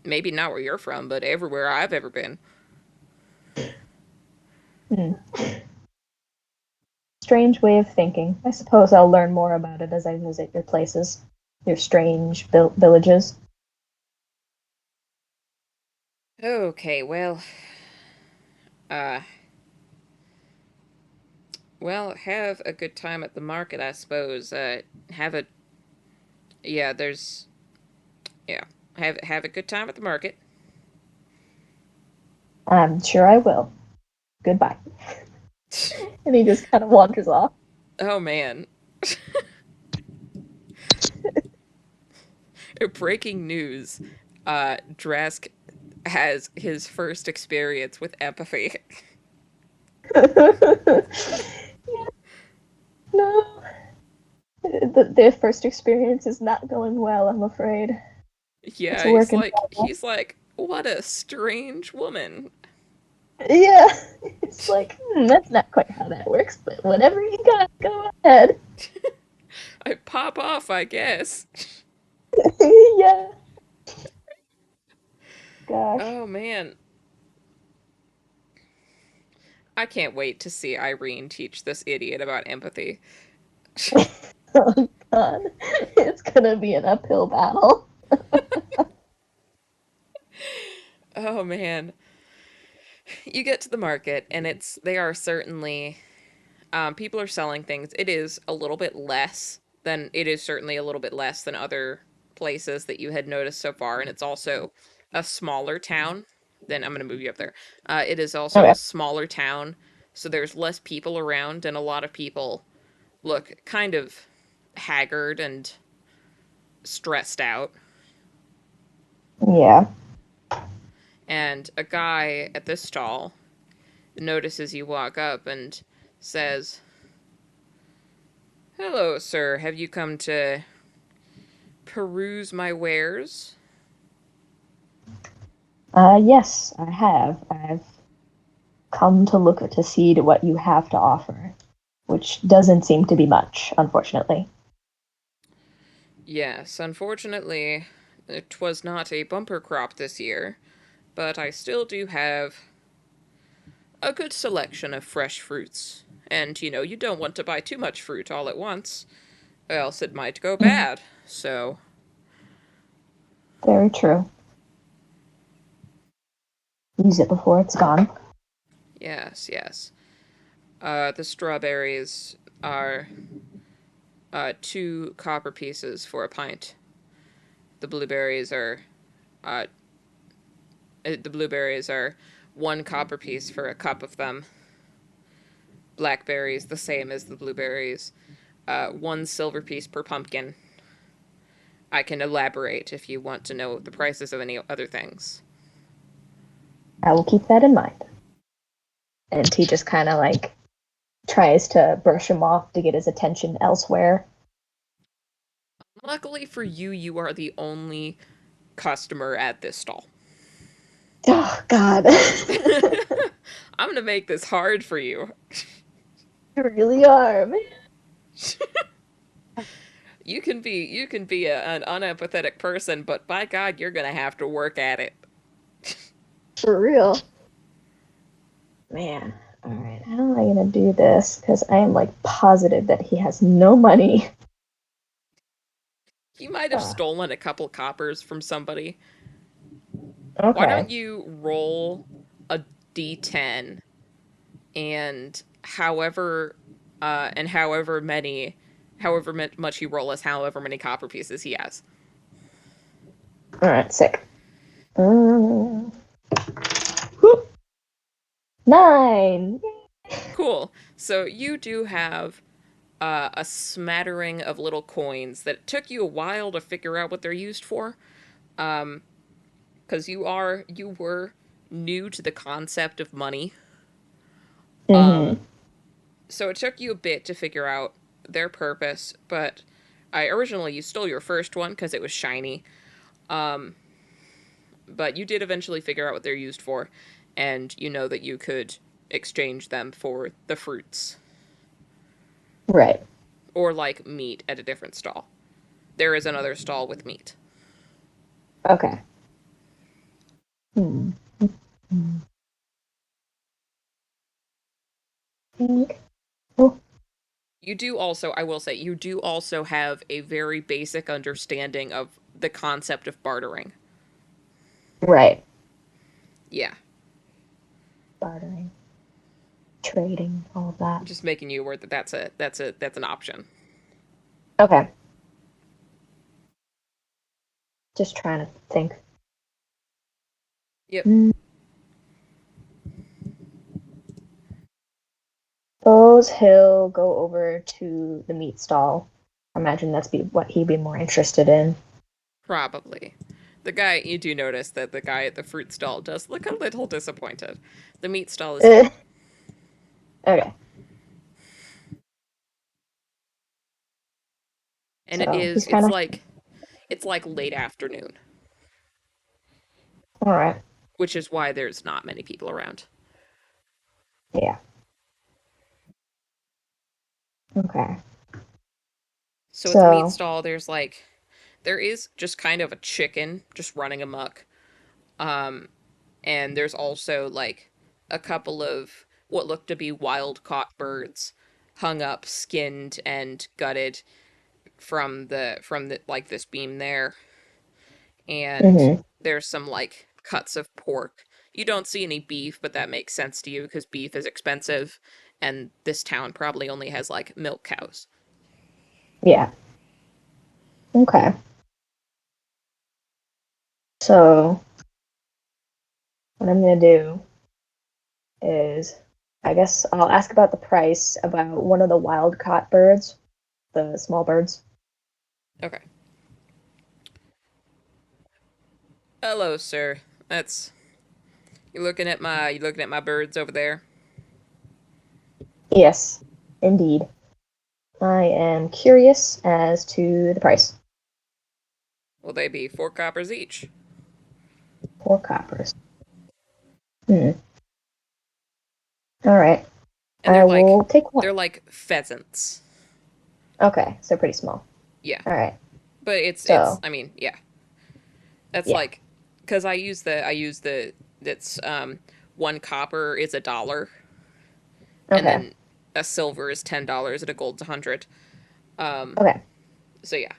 Maybe not where you're from, but everywhere I've ever been. Hmm. Strange way of thinking. I suppose I'll learn more about it as I visit your places, your strange villages. Okay, uh have a good time at the market, I suppose. Have a yeah, there's yeah. Have a good time at the market. I'm sure I will. Goodbye. And he just kind of wanders off. Oh man. Breaking news. Drask has his first experience with empathy. No, their first experience is not going well, I'm afraid. It's Yeah, a work in progress. he's like, what a strange woman. Yeah, it's like, that's not quite how that works, but whatever you got, go ahead. I pop off, I guess. Yeah, gosh. Oh man. I can't wait to see Irene teach this idiot about empathy. Oh, God. It's gonna be an uphill battle. Oh man. You get to the market and they are certainly people are selling things. It is certainly a little bit less than other places that you had noticed so far, and it's also a smaller town. Then I'm going to move you up there. It is also Okay. a smaller town, so there's less people around, and a lot of people look kind of haggard and stressed out. Yeah. And a guy at this stall notices you walk up and says, "Hello, sir. Have you come to peruse my wares?" Yes, I have. I've come to look to see what you have to offer, which doesn't seem to be much, unfortunately. Yes, unfortunately, it was not a bumper crop this year, but I still do have a good selection of fresh fruits. And, you don't want to buy too much fruit all at once, or else it might go Mm, bad. So, very true. Use it before it's gone. yes, yes. The strawberries are 2 copper pieces for a pint. The blueberries are uh, the blueberries are 1 copper piece for a cup of them. blackberries, the same as the blueberries. 1 silver piece per pumpkin. I can elaborate if you want to know the prices of any other things. I will keep that in mind. And he just kind of like tries to brush him off to get his attention elsewhere. Luckily for you, you are the only customer at this stall. Oh, God. I'm gonna make this hard for you. You really are, man. You can be an unempathetic person, but by God, you're gonna have to work at it. For real. Man. Alright, how am I gonna do this? Because I am like positive that he has no money. You might have stolen a couple coppers from somebody. Why Okay. don't you roll a d10 and however much you roll is however many copper pieces he has. Alright, sick. Whoop. 9! Cool. So you do have a smattering of little coins that took you a while to figure out what they're used for. Because you were new to the concept of money. Mm-hmm. So it took you a bit to figure out their purpose, but originally you stole your first one because it was shiny. But you did eventually figure out what they're used for, and you know that you could exchange them for the fruits. Right. Or like meat at a different stall. There is another stall with meat. Okay. Hmm. Oh, You do also, I will say, you do also have a very basic understanding of the concept of bartering. right. Yeah. Bartering, trading, all of that. Just making you aware that that's an option. Okay. Just trying to think. Yep. Suppose he'll go over to the meat stall. I imagine that's what he'd be more interested in. Probably. You do notice that the guy at the fruit stall does look a little disappointed. The meat stall is fine. Okay. And So he's kind of it's like late afternoon, all right. which is why there's not many people around. Yeah. Okay. So at the meat So stall there is just kind of a chicken just running amok. And there's also like a couple of what look to be wild caught birds hung up, skinned and gutted from the like this beam there. And mhm. there's some like cuts of pork. You don't see any beef, but that makes sense to you because beef is expensive and this town probably only has like milk cows. Yeah. Okay. So what I'm gonna do is I guess I'll ask about the price about one of the wild caught birds, the small birds. Okay. Hello, sir. That's you looking at my birds over there? Yes, indeed. I am curious as to the price. Will they be 4 coppers each? 4 coppers. Hmm. All right. And I will take one. they're like pheasants. Okay, so pretty small. Yeah. All right. But it's So I mean, yeah. That's yeah. like cuz I use the it's 1 copper is $1 and Okay. then a silver is $10 and a gold's 100. Um Okay. so yeah.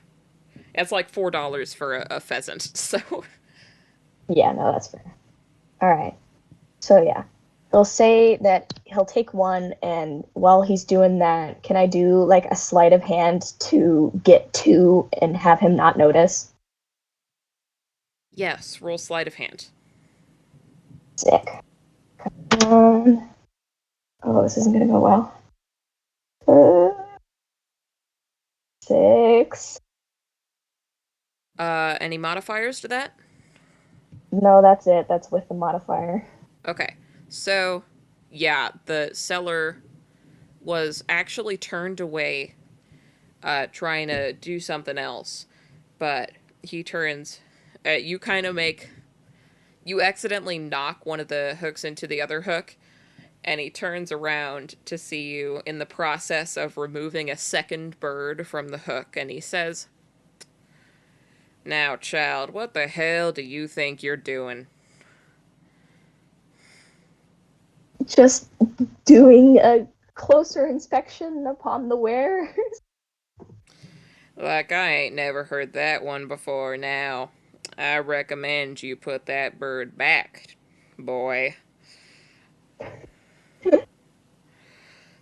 It's like $4 for a pheasant. So Yeah. No, that's fair. All right. So yeah, he'll say that he'll take one, and while he's doing that, can I do like a sleight of hand to get two and have him not notice? yes, roll sleight of hand. Sick. Um, oh, this isn't gonna go well. 6. Any modifiers to that? No, that's it. That's with the modifier. Okay. So, yeah, the seller was actually turned away trying to do something else. But he turns. You kind of make. You accidentally knock one of the hooks into the other hook, and he turns around to see you in the process of removing a second bird from the hook, and he says, "Now, child, what the hell do you think you're doing?" Just doing a closer inspection upon the wearer. Like, I ain't never heard that one before now. I recommend you put that bird back, boy.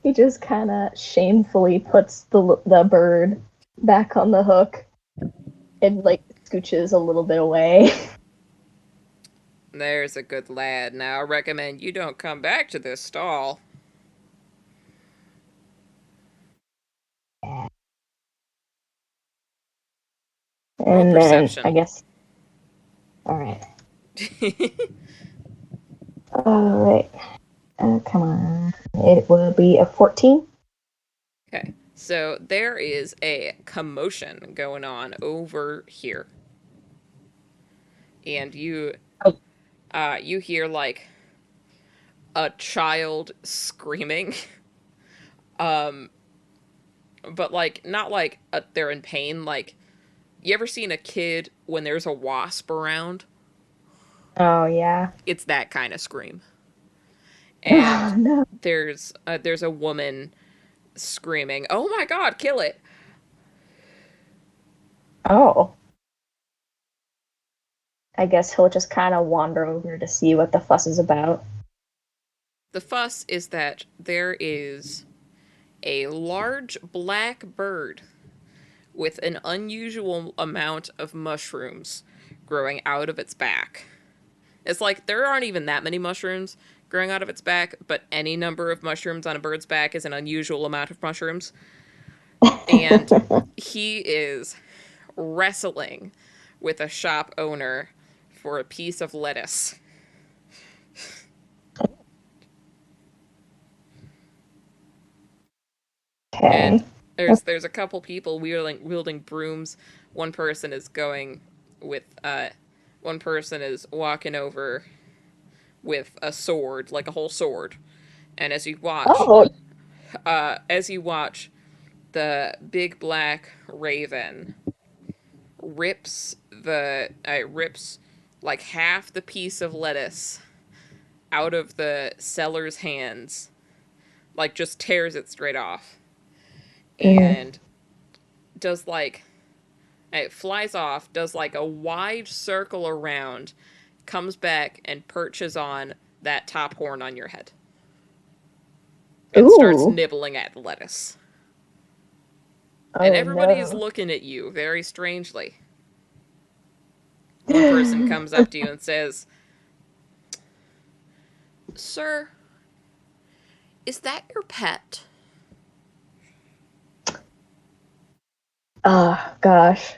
He just kind of shamefully puts the bird back on the hook and like scooches a little bit away. There's a good lad. Now, I recommend you don't come back to this stall. Roll And then perception. I guess. All right. All right. Come on. It will be a 14. Okay, so there is a commotion going on over here, and Oh. you hear like a child screaming, um, but like not like they're in pain. Like, you ever seen a kid when there's a wasp around? Oh yeah. It's that kind of scream. Oh And no. there's a woman screaming, "Oh my God, kill it!" Oh. I guess he'll just kind of wander over to see what the fuss is about. The fuss is that there is a large black bird with an unusual amount of mushrooms growing out of its back. It's like there aren't even that many mushrooms growing out of its back, but any number of mushrooms on a bird's back is an unusual amount of mushrooms. And he is wrestling with a shop owner for a piece of lettuce. And Okay. there's a couple people wielding brooms. One person is going with one person is walking over with a sword, like a whole sword. And Oh. as you watch, the big black raven rips like half the piece of lettuce out of the seller's hands, like just tears it straight off, Mm. and does like it flies off, does like a wide circle around, comes back and perches on that top horn on your head, and starts Ooh. nibbling at the lettuce. And Oh everybody is no. looking at you very strangely. One person comes up to you and says, "Sir, is that your pet?" Oh gosh.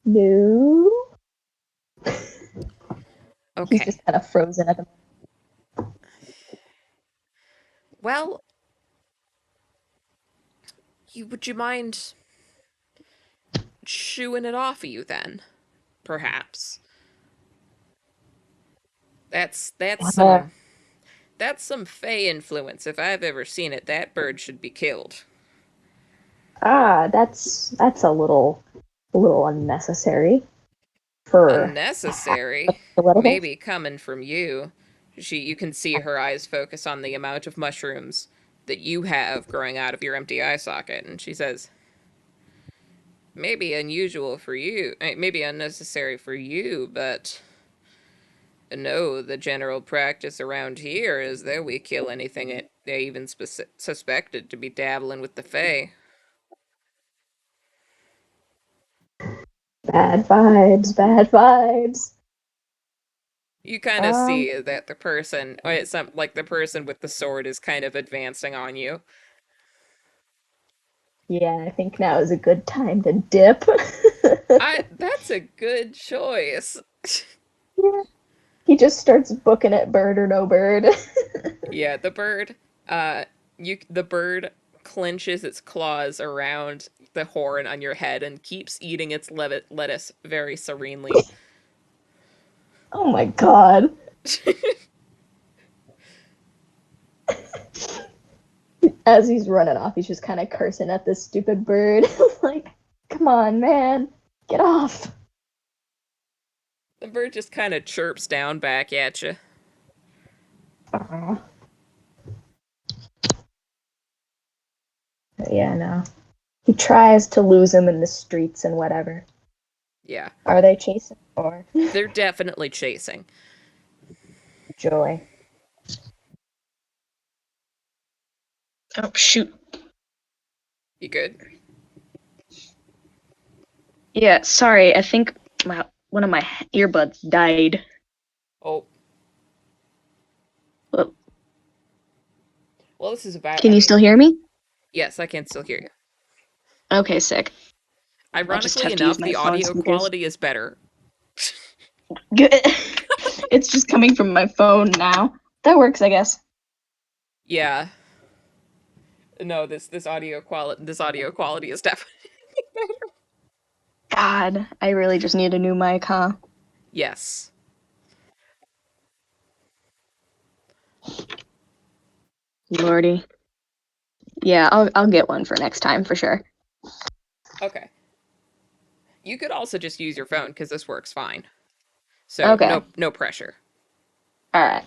No. He's Okay. just kind of frozen at the Well, would you mind shooing it off of you then? Perhaps. That's moment. some fey influence. If I've ever seen it, that bird should be killed. That's a little unnecessary for Unnecessary. the lettuce. Maybe coming from you. You can see her eyes focus on the amount of mushrooms that you have growing out of your empty eye socket, and she says, "Maybe unusual for you, maybe unnecessary for you, but no, the general practice around here is that we kill anything that they even suspected to be dabbling with the Fae." Bad vibes, bad vibes. You kind of Um, see that the person, or it's some like the person with the sword, is kind of advancing on you. yeah, I think now is a good time to dip. That's a good choice. Yeah. He just starts booking it, bird or no bird. Yeah, the bird, uh, the bird clenches its claws around the horn on your head and keeps eating its lettuce very serenely. Oh my god. As he's running off, he's just kind of cursing at this stupid bird. Like, come on, man. Get off. The bird just kind of chirps down back at you. Aw. Yeah, no. He tries to lose him in the streets and whatever. Yeah, Are they chasing or they're definitely chasing. joy? Oh, shoot. You good? Yeah, sorry. I think one of my earbuds died. Oh, Well, well, this is about. can you still hear me? Yes, I can still hear you. Okay, sick. I'll just Ironically have to use enough, my the phone audio speakers. quality is better. Good. It's just coming from my phone now. That works, I guess. Yeah. No, this audio quality is definitely better. God, I really just need a new mic, huh? Yes. Lordy. Yeah, I'll get one for next time for sure. Okay. You could also just use your phone because this works fine. So Okay. no pressure. All right.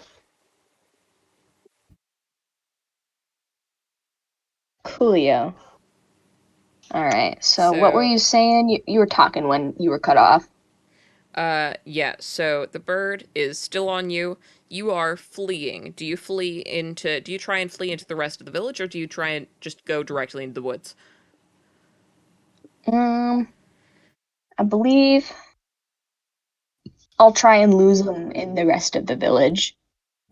Coolio. All right. So what were So you saying? You were talking when you were cut off. yeah, so the bird is still on you. You are fleeing. Do you try and flee into the rest of the village, or do you try and just go directly into the woods? I believe I'll try and lose them in the rest of the village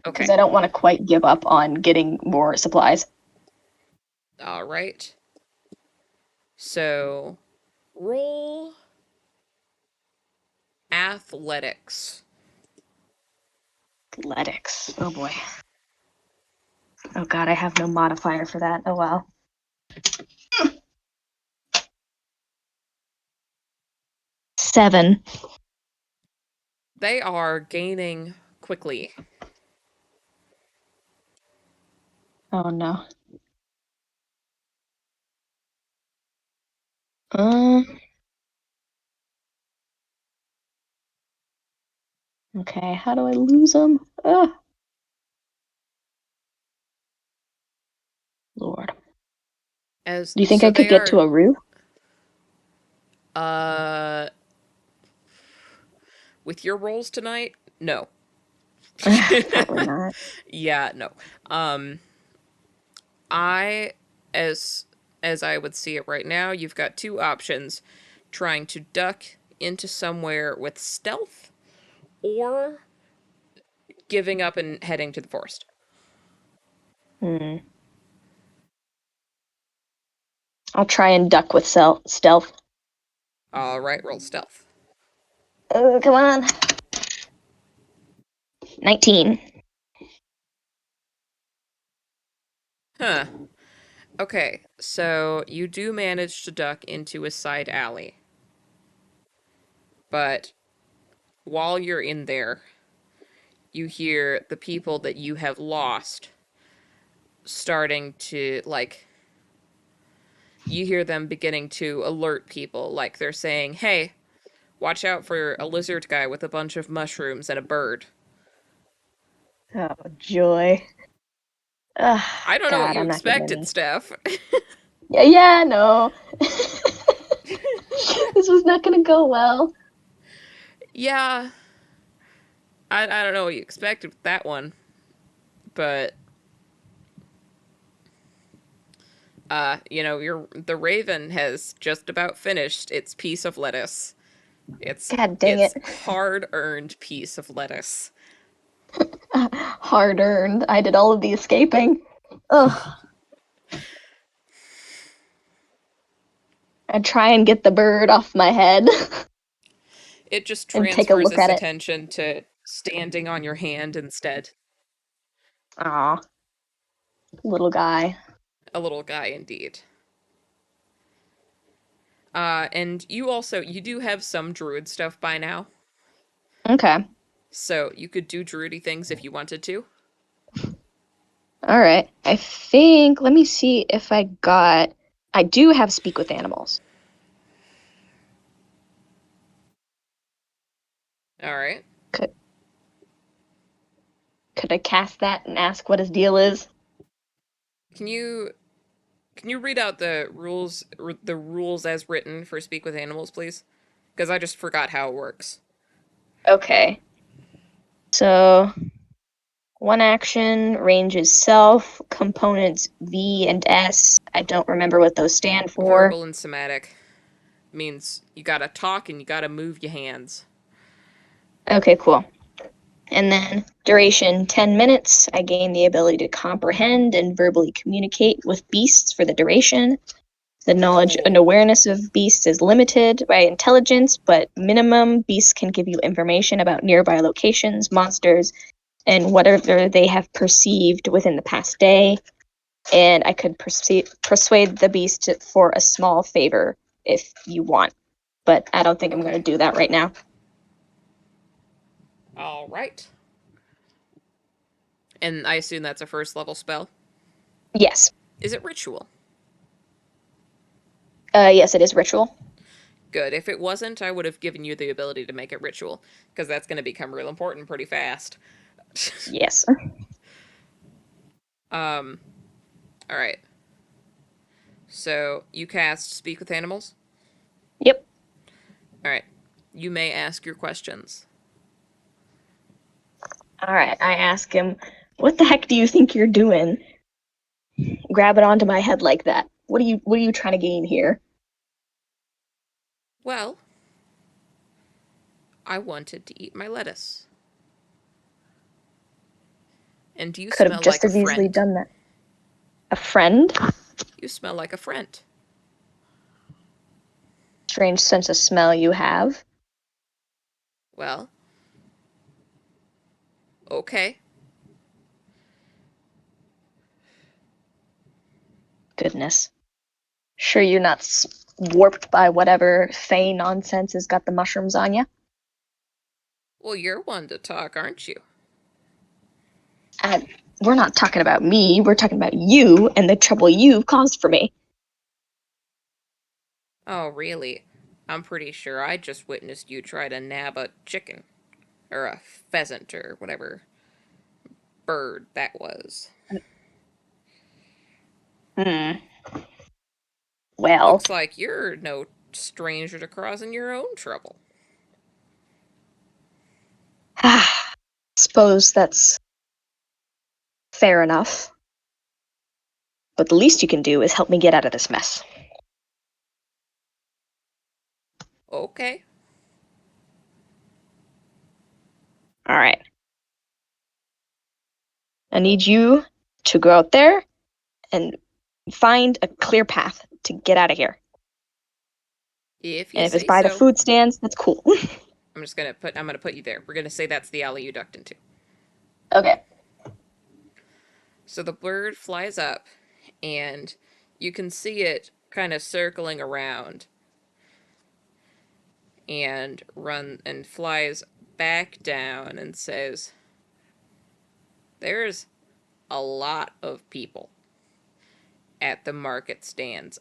because Okay. I don't want to quite give up on getting more supplies. All right. So roll athletics. Athletics. Oh boy. Oh god, I have no modifier for that. Oh well. 7. They are gaining quickly. Oh no. Um. Okay, how do I lose them? Lord. As Do you think so I could they get to are a roof? uh with your rolls tonight? No. Probably not. Yeah, no. Um I as I would see it right now, you've got two options: trying to duck into somewhere with stealth or giving up and heading to the forest. Hmm. I'll try and duck with stealth. All right, roll stealth. Oh, come on. 19. Huh. Okay, so you do manage to duck into a side alley. But while you're in there, you hear the people that you have lost starting to, like, you hear them beginning to alert people. Like, they're saying, hey, watch out for a lizard guy with a bunch of mushrooms and a bird. Oh, joy. Ugh, I don't know what God, you I'm not getting expected, any. Steph. Yeah, no. This was not gonna go well. Yeah, I don't know what you expected with that one. But the raven has just about finished its piece of lettuce. It's God dang it. it's hard-earned piece of lettuce. Hard earned. I did all of the escaping. Ugh. I try and get the bird off my head It just and take a transfers look its at it. attention to standing on your hand instead. Aw. Little guy. A little guy indeed. And you do have some druid stuff by now. Okay. So you could do druidy things if you wanted to. Alright. I think, let me see if I do have speak with animals. Alright. Could I cast that and ask what his deal is? Can you read out the rules as written for speak with animals, please? Because I just forgot how it works. Okay. So, one action, range is self, components V and S. I don't remember what those stand for. Verbal and somatic means you gotta talk and you gotta move your hands. Okay, cool. And then duration 10 minutes. I gain the ability to comprehend and verbally communicate with beasts for the duration. The knowledge and awareness of beasts is limited by intelligence, but minimum beasts can give you information about nearby locations, monsters, and whatever they have perceived within the past day. And I could persuade the beast for a small favor if you want. But I don't think I'm going to do that right now. All right. And I assume that's a first level spell. Yes. Is it ritual? Yes, it is ritual. Good. If it wasn't, I would have given you the ability to make it ritual, because that's going to become real important pretty fast. Yes. All right. So you cast Speak with Animals. Yep. All right. You may ask your questions. All right. I ask him, "What the heck do you think you're doing? Grabbing onto my head like that. What are you trying to gain here?" Well, I wanted to eat my lettuce. And you Could have smell just like a as easily friend. done that. A friend? You smell like a friend. Strange sense of smell you have. Well, okay. Goodness. Sure you're not warped by whatever Fey nonsense has got the mushrooms on you? Well, you're one to talk, aren't you? We're not talking about me. We're talking about you and the trouble you've caused for me. Oh, really? I'm pretty sure I just witnessed you try to nab a chicken. Or a pheasant, or whatever bird that was. Hmm. Well, Looks like you're no stranger to causing your own trouble. suppose that's fair enough. But the least you can do is help me get out of this mess. Okay. All right. I need you to go out there and find a clear path to get out of here. If you And if it's say by the so. food stands, that's cool. I'm gonna put you there. We're gonna say that's the alley you ducked into. Okay. So the bird flies up, and you can see it kind of circling around, and flies back down and says, "There's a lot of people at the market stands.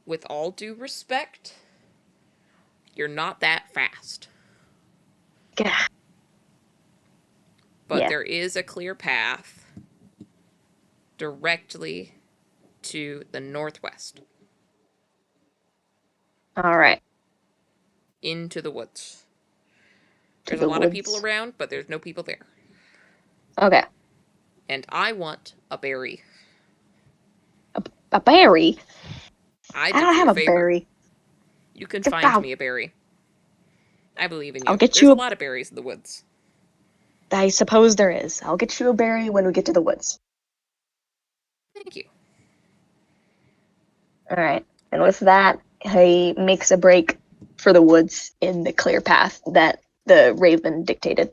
With all due respect, you're not that fast. Gah. But Yeah. there is a clear path directly to the northwest, All right. into the woods. To There's a the lot of people woods. around, but there's no people there. Okay. And I want a berry. A berry? I I did don't you have a a favor. berry. You can find me a berry. I believe in I'll you. get There's you a a- lot of berries in the woods. I suppose there is. I'll get you a berry when we get to the woods. Thank you. All right. And with that, he makes a break for the woods in the clear path that the raven dictated.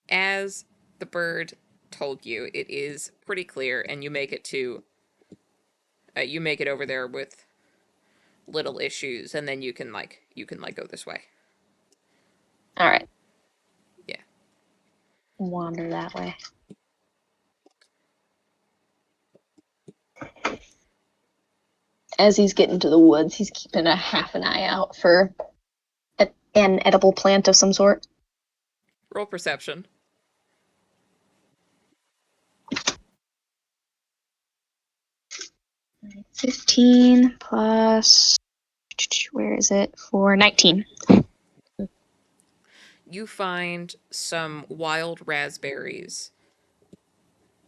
As the bird told you, it is pretty clear, and you make it over there with little issues, and then you can go this way. All right. Yeah. Wander that way. As he's getting to the woods, he's keeping a half an eye out for an edible plant of some sort. Roll perception. 15 plus, where is it? For 19. You find some wild raspberries,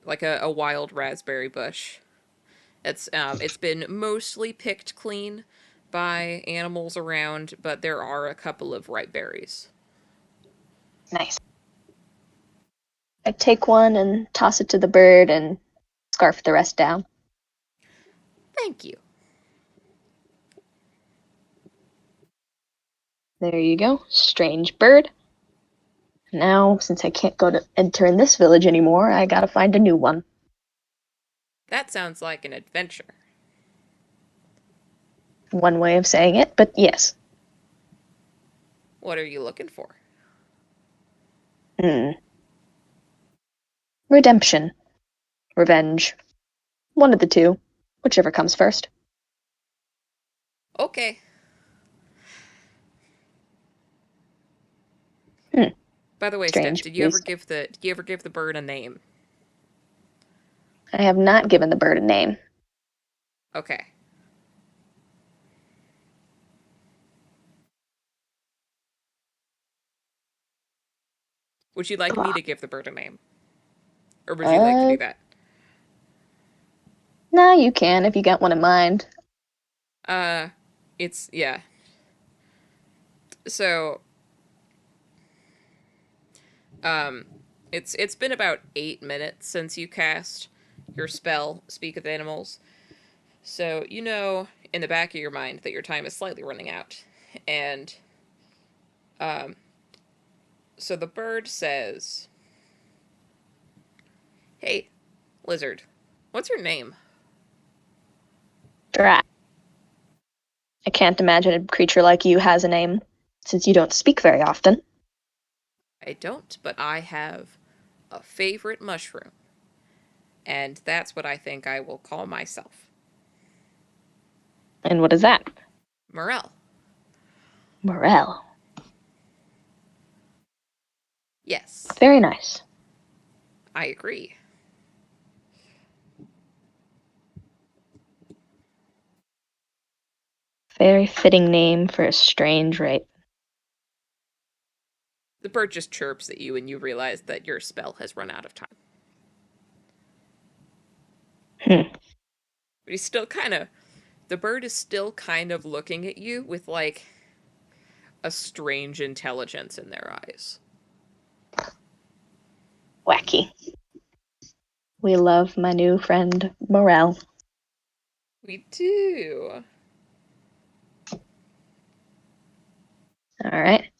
like a wild raspberry bush. It's been mostly picked clean by animals around, but there are a couple of ripe berries. Nice. I take one and toss it to the bird and scarf the rest down. Thank you. There you go. Strange bird. Now, since I can't go to enter in this village anymore, I gotta find a new one. That sounds like an adventure. One way of saying it, but yes. What are you looking for? Redemption. Revenge. One of the two. Whichever comes first. Okay. By the way, Strange, Steph, did you ever please. give the bird a name? I have not given the bird a name. Okay. Would you like me to give the bird a name? Or would you like to do that? Nah, you can if you got one in mind. Yeah. So, it's been about 8 minutes since you cast your spell, Speak with Animals. So, you know in the back of your mind that your time is slightly running out. And, so the bird says, "Hey, lizard, what's your name?" Drask. I can't imagine a creature like you has a name, since you don't speak very often. I don't, but I have a favorite mushroom. And that's what I think I will call myself. And what is that? Morel. Morel. Yes, Very nice. I agree. Very fitting name for a strange rape. The bird just chirps at you and you realize that your spell has run out of time. But the bird is still kind of looking at you with like a strange intelligence in their eyes. Wacky. We love my new friend Morel. We do. Alright.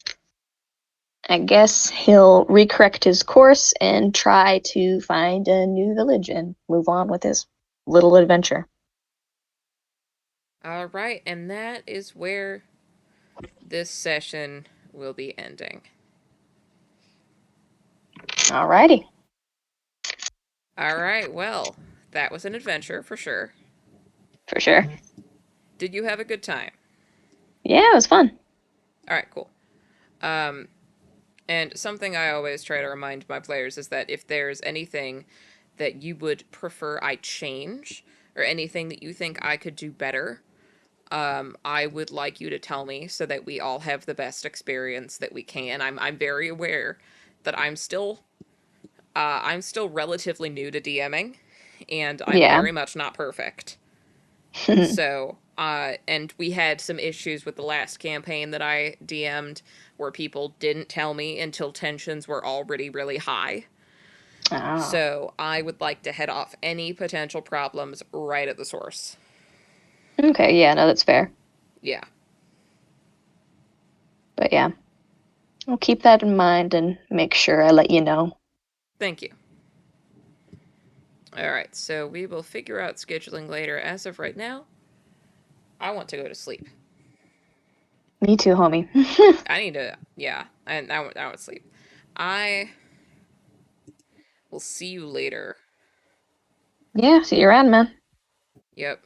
I guess he'll recorrect his course and try to find a new village and move on with his little adventure. All right, and that is where this session will be ending. Alrighty. All right, well, that was an adventure for sure. For sure. Did you have a good time? Yeah, it was fun. All right, cool. And something I always try to remind my players is that if there's anything that you would prefer I change, or anything that you think I could do better, I would like you to tell me so that we all have the best experience that we can. I'm very aware that I'm still relatively new to DMing, and I'm Yeah. very much not perfect. So And we had some issues with the last campaign that I DM'd where people didn't tell me until tensions were already really high. Ah. So I would like to head off any potential problems right at the source. Okay, yeah, no, that's fair. Yeah. But yeah, I'll keep that in mind and make sure I let you know. Thank you. Alright, so we will figure out scheduling later. As of right now, I want to go to sleep. Me too, homie. I need to, yeah, I want to sleep. I will see you later. Yeah, see you around, man. Yep.